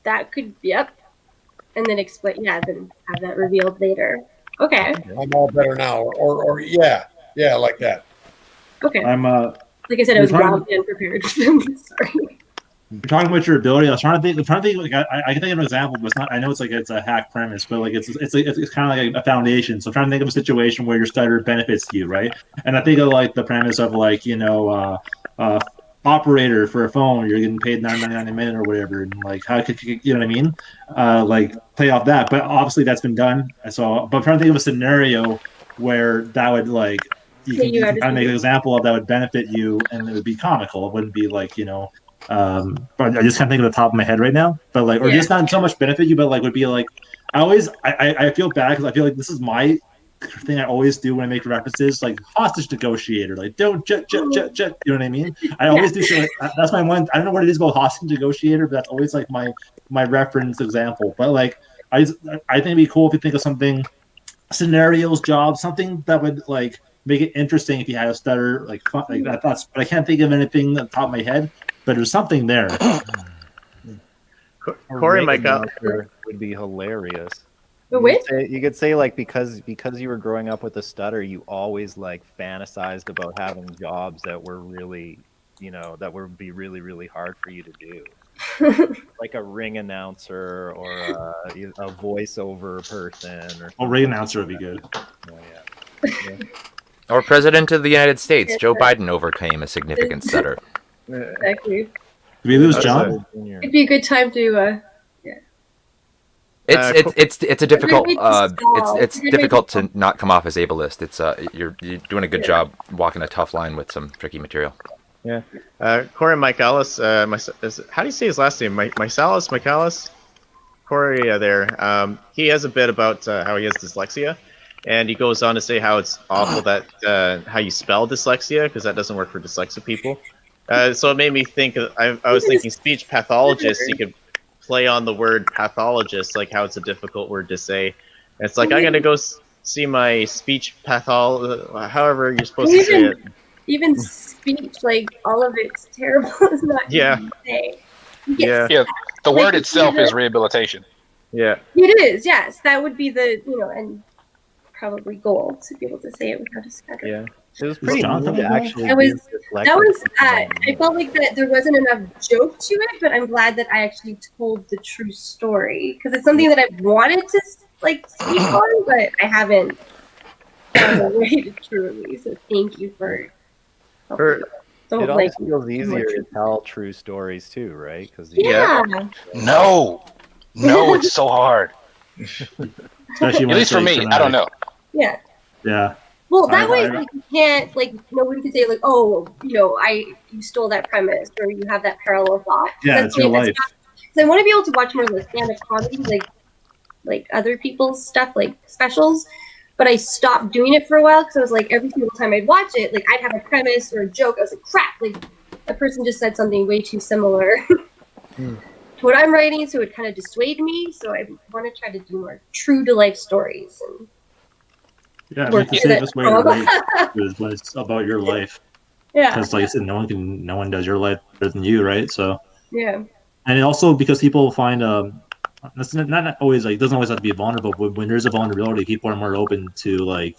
That could, yep. And then explain, then have that revealed later. Okay. I'm all better now, or yeah, like that. Okay. I'm like I said, I was wildly unprepared. Sorry. You're talking about your ability. I was trying to think. Like, I can think of an example, but it's not. I know it's a hack premise, but like it's kind of like a foundation. So I'm trying to think of a situation where your stutter benefits you, right? And I think of like the premise of like operator for a phone, you're getting paid $9.99 a minute or whatever, and like how could you know what I mean? Like play off that, but obviously that's been done. So, but I'm trying to think of a scenario where that would like you can kind of make an example of that would benefit you, and it would be comical. It wouldn't be like but I just can't think of the top of my head right now. But like, or just not so much benefit you, but like would be like, I feel bad because I feel like this is my thing I always do when I make references, like hostage negotiator, like don't you know what I mean? I always do shit like that's my one. I don't know what it is about hostage negotiator, but that's always like my reference example. But like I think it'd be cool if you think of something, scenarios, jobs, something that would like make it interesting if you had a stutter, like fun, like that. But I can't think of anything on the top of my head. But there's something there. Corey Michael would be hilarious. You could say like because you were growing up with a stutter, you always like fantasized about having jobs that were really, that would be really, really hard for you to do. Like a ring announcer or a voiceover person. Or ring announcer would be good. Oh, yeah. Or President of the United States, Joe Biden overcame a significant stutter. Exactly. Did we lose John? It'd be a good time to. It's a difficult it's difficult to not come off as ableist. It's you're doing a good job walking a tough line with some tricky material. Yeah, Corey Michaelis. How do you say his last name? Michaelis. Corey there. He has a bit about how he has dyslexia, and he goes on to say how it's awful that how you spell dyslexia because that doesn't work for dyslexic people. So it made me think. I was thinking speech pathologist. You could play on the word pathologist, like how it's a difficult word to say. And it's like I'm gonna go see my speech however you're supposed to say it. Even speech, like all of it's terrible. It's not easy to say. Yeah. The word itself is rehabilitation. Yeah. It is. Yes, that would be the and probably goal to be able to say it without a stutter. Yeah. It was pretty neat to actually. That was. I felt like that there wasn't enough joke to it, but I'm glad that I actually told the true story because it's something that I wanted to like speak on, but I haven't found a way to truly. So thank you for. It always feels easier to tell true stories too, right? Because No, it's so hard. Especially at least for me. I don't know. Yeah. Yeah. Well, that way, like, you can't, like, nobody can say, like, oh, you stole that premise or you have that parallel thought. Yeah, it's your life. So I want to be able to watch more like stand-up comedy, like other people's stuff, like specials. But I stopped doing it for a while because I was like, every single time I'd watch it, like, I'd have a premise or a joke. I was like, crap, like, a person just said something way too similar to what I'm writing, so it kind of dissuaded me. So I want to try to do more true-to-life stories and. Yeah, I mean, the safest way to write is when it's about your life. Yeah. Because, like I said, no one does your life better than you, right? So. Yeah. And it also because people find that's not always like it doesn't always have to be vulnerable, but when there's a vulnerability, people are more open to like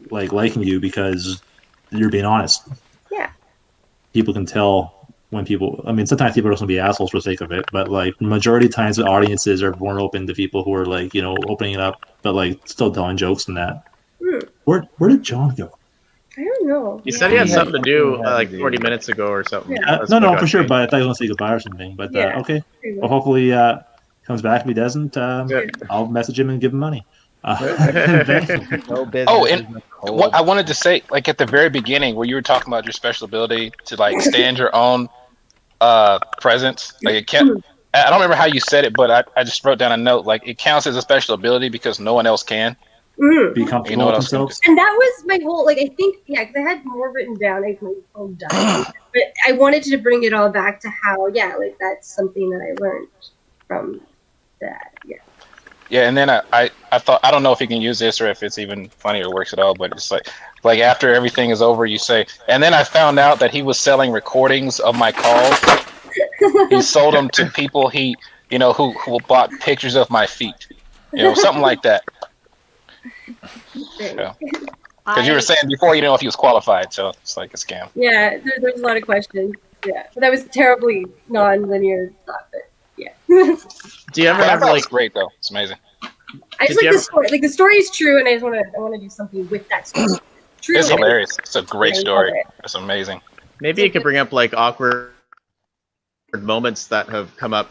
liking you because you're being honest. Yeah. People can tell when people. I mean, sometimes people are just gonna be assholes for the sake of it, but like majority of times, the audiences are more open to people who are like opening it up, but like still telling jokes and that. Where did John go? I don't know. He said he had something to do like 40 minutes ago or something. Yeah. No, for sure. But I thought he was gonna say goodbye or something. But okay. Well, hopefully comes back. If he doesn't, I'll message him and give him money. And what I wanted to say, like at the very beginning, where you were talking about your special ability to like stand your own presence, like it can't. I don't remember how you said it, but I just wrote down a note. Like it counts as a special ability because no one else can. Be comfortable with themselves. And that was my whole, like, I think, because I had more written down. I my phone died. But I wanted to bring it all back to how, like, that's something that I learned from that. Yeah. Yeah, and then I thought, I don't know if you can use this or if it's even funny or works at all, but it's like after everything is over, you say, and then I found out that he was selling recordings of my calls. He sold them to people who bought pictures of my feet, something like that. Because you were saying before, if he was qualified, so it's like a scam. Yeah, there's a lot of questions. Yeah, but that was terribly non-linear thought. But yeah, Do you ever But I have thought it like? was great though. It's amazing. I just Did you like the ever- story. Like the story is true, and I want to do something with that story. True. It's hilarious. It's a great I love story. it. It's amazing. Maybe you could bring up like awkward moments that have come up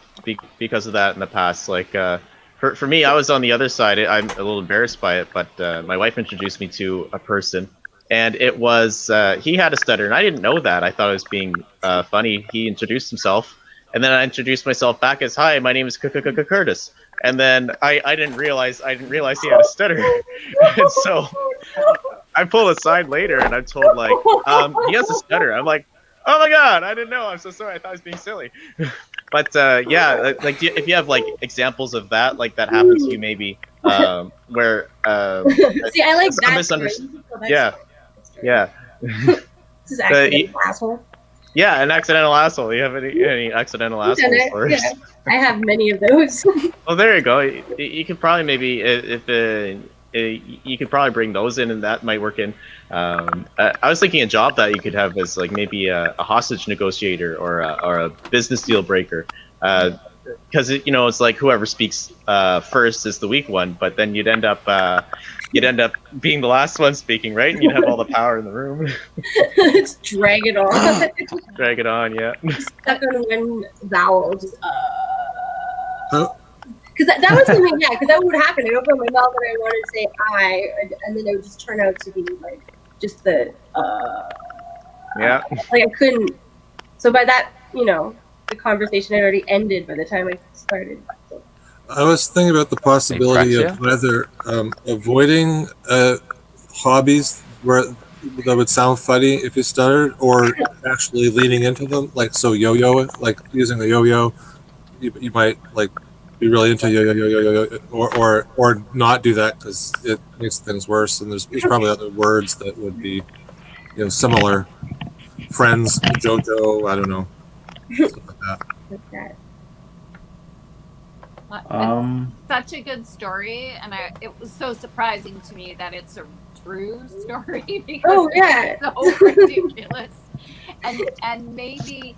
because of that in the past. Like for me, I was on the other side. I'm a little embarrassed by it, but my wife introduced me to a person, and it was he had a stutter, and I didn't know that. I thought it was being funny. He introduced himself, and then I introduced myself back as, "Hi, my name is Curtis." And then I didn't realize he had a stutter, and so I pulled aside later, and I'm told like he has a stutter. I'm like, oh my god, I didn't know. I'm so sorry. I thought I was being silly. But yeah, like if you have like examples of that, like that happens to you, maybe where See, I like some that. misunderstanding. Story. Yeah, yeah, This is actually an asshole. yeah. An accidental asshole. You have any accidental I've done asshole it, stories? yeah. I have many of those. Well, there you go. You could probably maybe if you could probably bring those in, and that might work in. I was thinking a job that you could have as like maybe a hostage negotiator or a business deal breaker, because it's like whoever speaks first is the weak one, but then you'd end up being the last one speaking, right? And you'd have all the power in the room. Just drag it on. Drag it on, yeah. Stuck on one vowel. Just Oh. Because that was something, yeah, because that would happen. I'd open my mouth and I wanted to say I, and then it would just turn out to be like just the Yeah. like I couldn't. So by that, the conversation had already ended by the time I started. So. I was thinking about the possibility of whether avoiding hobbies that would sound funny if you stuttered, or actually leaning into them, like yo-yo, like using the yo-yo. You might like be really into yo-yo, or not do that because it makes things worse. And there's probably other words that would be similar. Friends, JoJo, I don't know, stuff like that. Like that. It's such a good story, and it was so surprising to me that it's a true story because it's so ridiculous. And maybe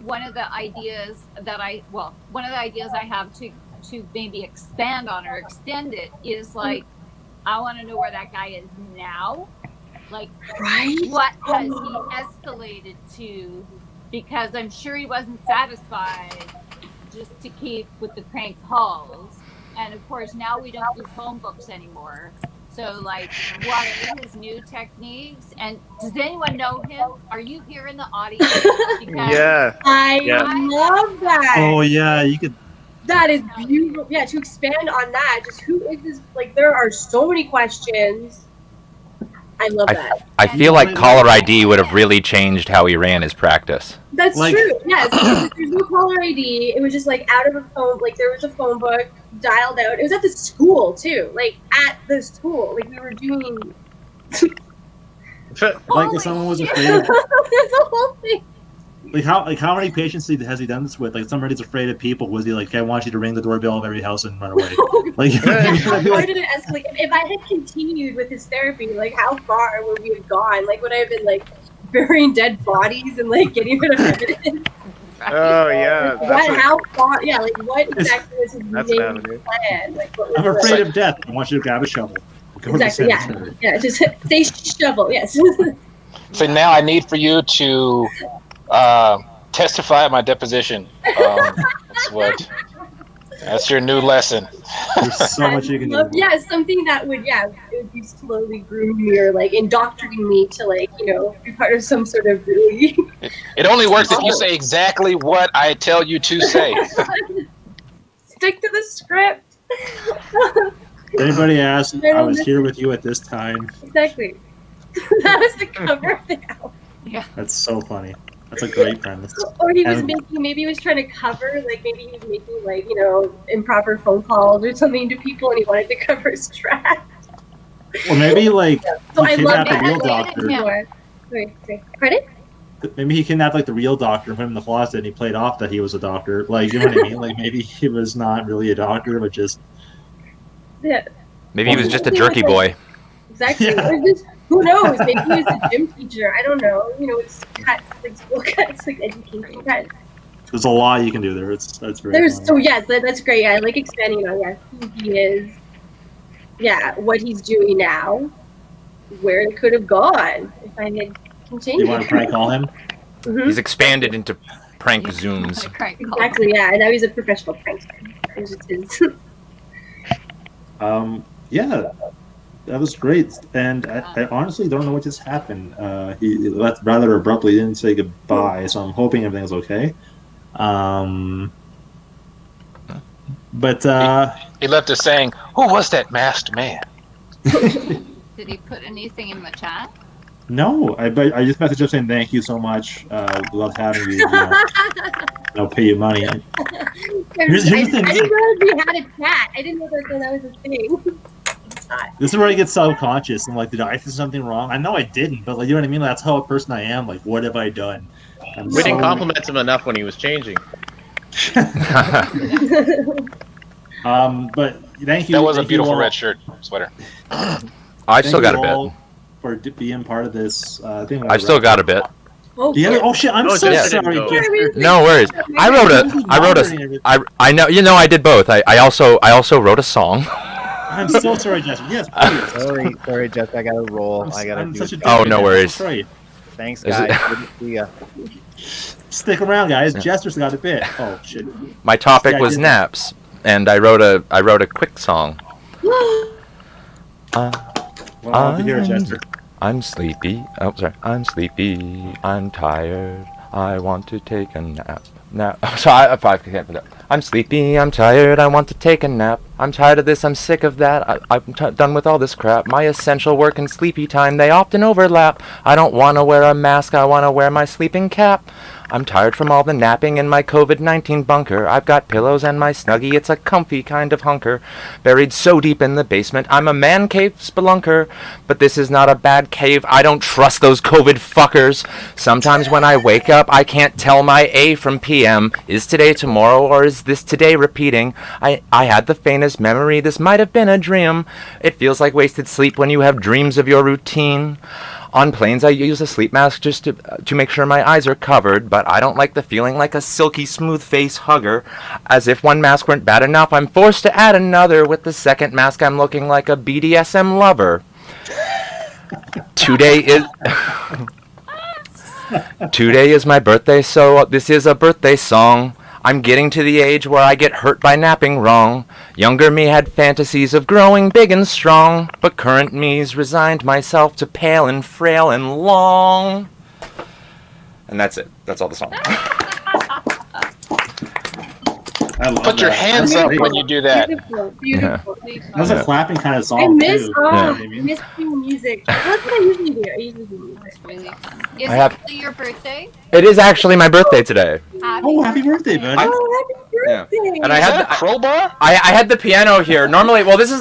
one of the ideas I have to maybe expand on or extend it is like, I want to know where that guy is now. Like, what has he escalated to? Because I'm sure he wasn't satisfied just to keep with the crank calls. And of course, now we don't do phone books anymore. So, like, what are his new techniques? And does anyone know him? Are you here in the audience? Because I love that. Oh yeah, you could. That is beautiful. Yeah, to expand on that, just who is this? Like, there are so many questions. I love that. I feel like caller ID would have really changed how he ran his practice. That's true. Yes, there's no caller ID. It was just like out of a phone. Like there was a phone book dialed out. It was at the school too. Like at the school. Like we were doing. Like if someone was afraid of. That's the whole thing. Like how many patients has he done this with? Like somebody's afraid of people. Was he like, I want you to ring the doorbell of every house and run away? Like, How did it escalate? If I had continued with his therapy, like how far would we have gone? Like would I have been like burying dead bodies and like getting rid of evidence? Oh yeah. How far? Yeah, like what exactly was his main plan? Like what was I'm afraid of death. I want you to grab a shovel. Go exactly. to the Yeah. cemetery. Yeah. Just say shovel. Yes. So now I need for you to testify at my deposition. That's your new lesson. There's so much you can do. Yeah, something that would it would be slowly grooming me or like indoctrinating me to like be part of some sort of really. It only works if you say exactly what I tell you to say. Stick to the script. Anybody asked, I was here with you at this time. Exactly. That was the cover of the album. Yeah. That's so funny. That's a great premise. Or he was maybe he was trying to cover, like maybe he was making like, improper phone calls or something to people and he wanted to cover his tracks. Or maybe like So he I love kidnapped the that. real doctor. Wait. Credit? Maybe he kidnapped like the real doctor and put him in the closet and he played off that he was a doctor. Like, you know what I mean? Like maybe he was not really a doctor, but just Yeah. Maybe he was just a jerky boy. Exactly. Yeah. Who knows? Maybe he was a gym teacher. I don't know. You know, it's cuts, like school cuts, like education cuts. There's a lot you can do there. That's very There's funny. so yeah, that's great. I like expanding on who he is. Yeah, what he's doing now, where it could have gone if I had continued. You want to prank call him? Mhm. He's expanded into prank Zooms. Exactly. Yeah, and now he's a professional prankster. It's just his- Yeah, that was great. And I honestly don't know what just happened. He left rather abruptly, didn't say goodbye, so I'm hoping everything's okay. But He left us saying, "Who was that masked man?" Did he put anything in the chat? no, I just messaged him saying thank you so much. Loved having you. I'll pay you money. Here's the thing. I didn't know we had a chat. I didn't know that was a thing. This is where I get self-conscious. I'm like, did I do something wrong? I know I didn't, but like, you know what I mean? That's how a person I am. Like, what have I done? We didn't compliment him enough when he was changing. But thank you. That was a thank you beautiful all- red shirt sweater. I've still thank got a you bit. all for being part of this. I've still got a bit. Oh, Yeah. Oh shit! I'm Oh, so Jessica sorry. didn't go. Jessica. No worries. I wrote I know. You know, I did both. I also wrote a song. I'm so sorry, Jessica. Yes, please. Sorry, Jeff. I gotta roll. I gotta I'm do such a it. dick, Oh, no man. worries. Sorry. Thanks, Is it- guys. Good to see ya. Stick around, guys. Jester's got a bit. Oh shit. My topic Yeah, I was did. naps, and I wrote a quick song. Well, I'll be here, Jester. I'm sleepy. Oh, sorry. I'm sleepy. I'm tired. I want to take a nap. So I can't put that. I'm sleepy. I'm tired. I want to take a nap. I'm tired of this. I'm sick of that. I'm done with all this crap. My essential work and sleepy time, they often overlap. I don't want to wear a mask. I want to wear my sleeping cap. I'm tired from all the napping in my COVID-19 bunker. I've got pillows and my Snuggie. It's a comfy kind of hunker. Buried so deep in the basement, I'm a man cave spelunker. But this is not a bad cave. I don't trust those COVID fuckers. Sometimes when I wake up, I can't tell my A from PM. Is today tomorrow or is this today repeating? I had the faintest memory. This might have been a dream. It feels like wasted sleep when you have dreams of your routine. On planes, I use a sleep mask just to make sure my eyes are covered, but I don't like the feeling like a silky smooth face hugger. As if one mask weren't bad enough, I'm forced to add another. With the second mask, I'm looking like a BDSM lover. Today is my birthday, so this is a birthday song. I'm getting to the age where I get hurt by napping wrong. Younger me had fantasies of growing big and strong, but current me's resigned myself to pale and frail and long. And that's it. That's all the song. I love Put your that. hands That's up great. when you do that. Beautiful, beautiful. That was a clapping kind of song I miss, too. oh, You know I what I mean? miss doing music. That's what I usually do. I usually do music. It's really fun. Is I have- it really your birthday? It is actually my birthday today. Oh, happy birthday, buddy! Oh, happy birthday! And I Is had that a crowbar? I had the piano here. Normally, well, this is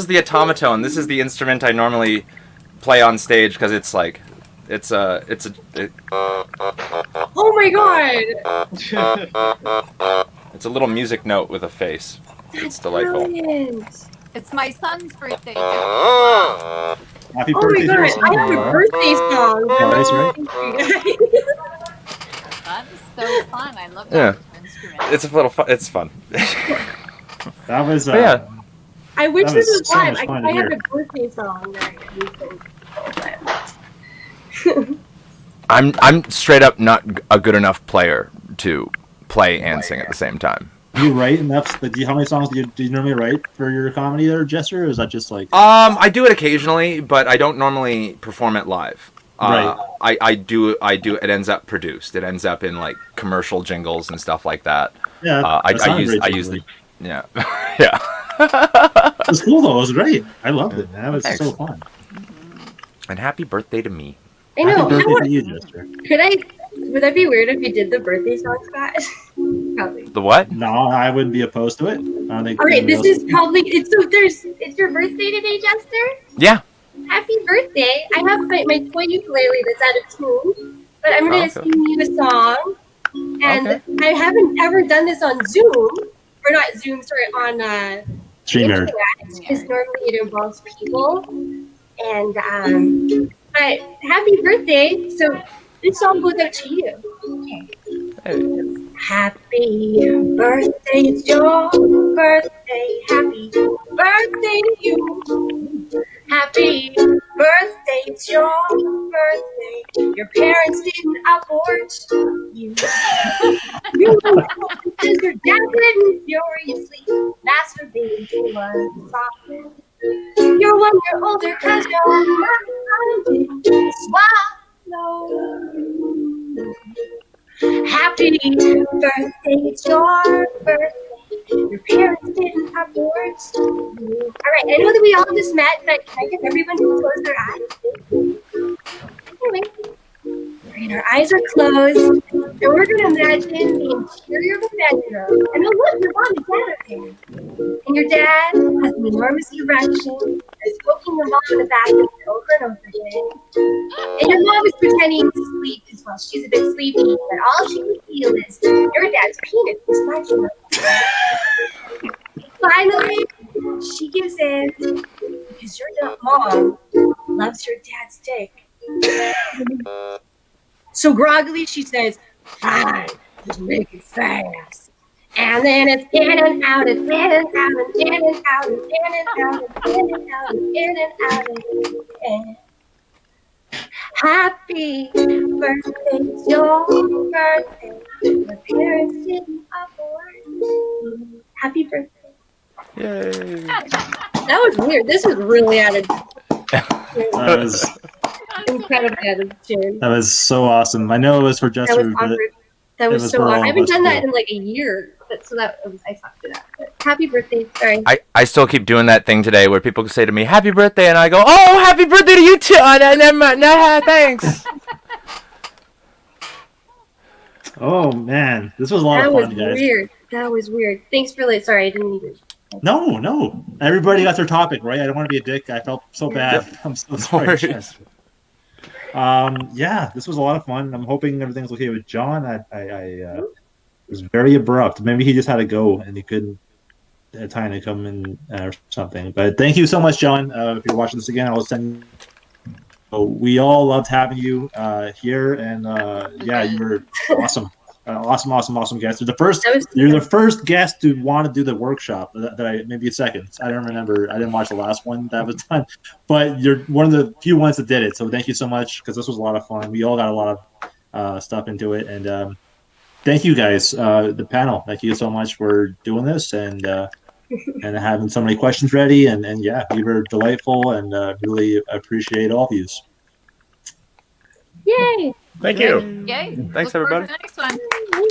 the automaton. This is the instrument I normally play on stage because it's like, it's a. Oh my god! It's a little music note with a face. It's delightful. Brilliant. It's my son's birthday. too. Happy Oh my birthday, god! Jason. I have a birthday song. Oh, that's right. That is so fun. I love Yeah. that instrument. It's a little fun. It's fun. That was. But yeah. I wish That this was was so live. much I fun to have hear. a birthday song that I can I'm straight up not a good enough player to play and sing at the same time. Do you write enough? How many songs do you normally write for your comedy there, Jester? Or is that just like? I do it occasionally, but I don't normally perform it live. Right. I do. It ends up produced. It ends up in like commercial jingles and stuff like that. Yeah. I that sounded great, use the Jester. yeah yeah. It was cool though. It was great. I loved it. Man. That was Thanks. so fun. And happy birthday to me. I know. Happy You know birthday what? to you, Jester. Could I? Would that be weird if you did the birthday song, Scott? Probably. The what? No, I wouldn't be opposed to it. I don't think. All right, anybody this else- is probably it's your birthday today, Jester. Yeah. Happy birthday! I have my toy ukulele that's out of tune, but I'm gonna Okay. sing you a song, and Okay. I haven't ever done this on Zoom, or not Zoom, sorry, on StreamYard. because normally it involves people, And but happy birthday! So this song goes out to you. Okay. Happy birthday, it's your birthday. Happy birthday to you. Happy birthday, it's your birthday. Your parents didn't abort you. You because your dad didn't furiously masturbate to a song. You're 1 year older because you're not counting. Swallow. Happy birthday, it's your birthday. Your parents didn't abort you. All right, I know that we all just met, but can I get everyone to close their eyes? Anyway, right, our eyes are closed, and we're going to imagine the interior of a bedroom. And oh, look, your mom and dad are there. And your dad has an enormous erection and is poking your mom in the back of it over and over again. And your mom is pretending to sleep as well. She's a bit sleepy, but all she can feel is your dad's penis is smashing her. Finally, she gives in because your mom loves your dad's dick. So groggily, she says, "Fine, just make it fast." And then it's in and out and in and out and in and out and in and out and in and out and in and out and in. Happy birthday, it's your birthday. Your parents didn't abort you. Happy birthday. Yay. That was weird. This was really out of That was incredibly out of tune. that was so awesome. I know it was for That was Jester, but awkward. That was was so for all awkward. I of haven't us, done that too. in like a year. But so that was I talked to that. But happy birthday. Sorry. I still keep doing that thing today where people say to me, "Happy birthday," and I go, "Oh, happy birthday to you too." Thanks. oh man, this was a lot That of was fun, guys. weird. That was weird. Thanks for like. Sorry, I didn't even. No, everybody got their topic right. I don't want to be a dick. I felt so bad. I'm so sorry. worries. Jester. Yeah, this was a lot of fun. I'm hoping everything's okay with John. I was very abrupt. Maybe he just had to go and he couldn't have time to come in or something. But thank you so much, John. If you're watching this again, I will send. So we all loved having you here, and yeah, you were awesome. Awesome guest. You're the first guest to want to do the workshop. That I maybe a second. I don't remember. I didn't watch the last one that was done, but you're one of the few ones that did it. So thank you so much because this was a lot of fun. We all got a lot of stuff into it, and thank you guys, the panel. Thank you so much for doing this and having so many questions ready. And yeah, you were delightful, and really appreciate all of you. Yay! Thank you. Yay. Thanks, Look forward everybody. to the next one.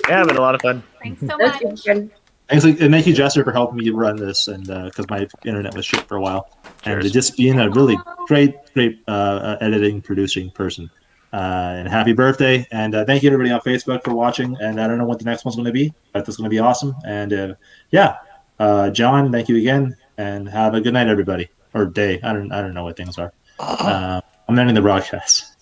Yeah, been a lot of fun. Thanks so That's much. good. Thanks, and thank you, Jester, for helping me run this, and because my internet was shit for a while, and Cheers. just being a really great editing, producing person. And happy birthday, and thank you everybody on Facebook for watching. And I don't know what the next one's going to be, but this is going to be awesome. And yeah, John, thank you again, and have a good night, everybody, or day. I don't know what things are. I'm ending the broadcast.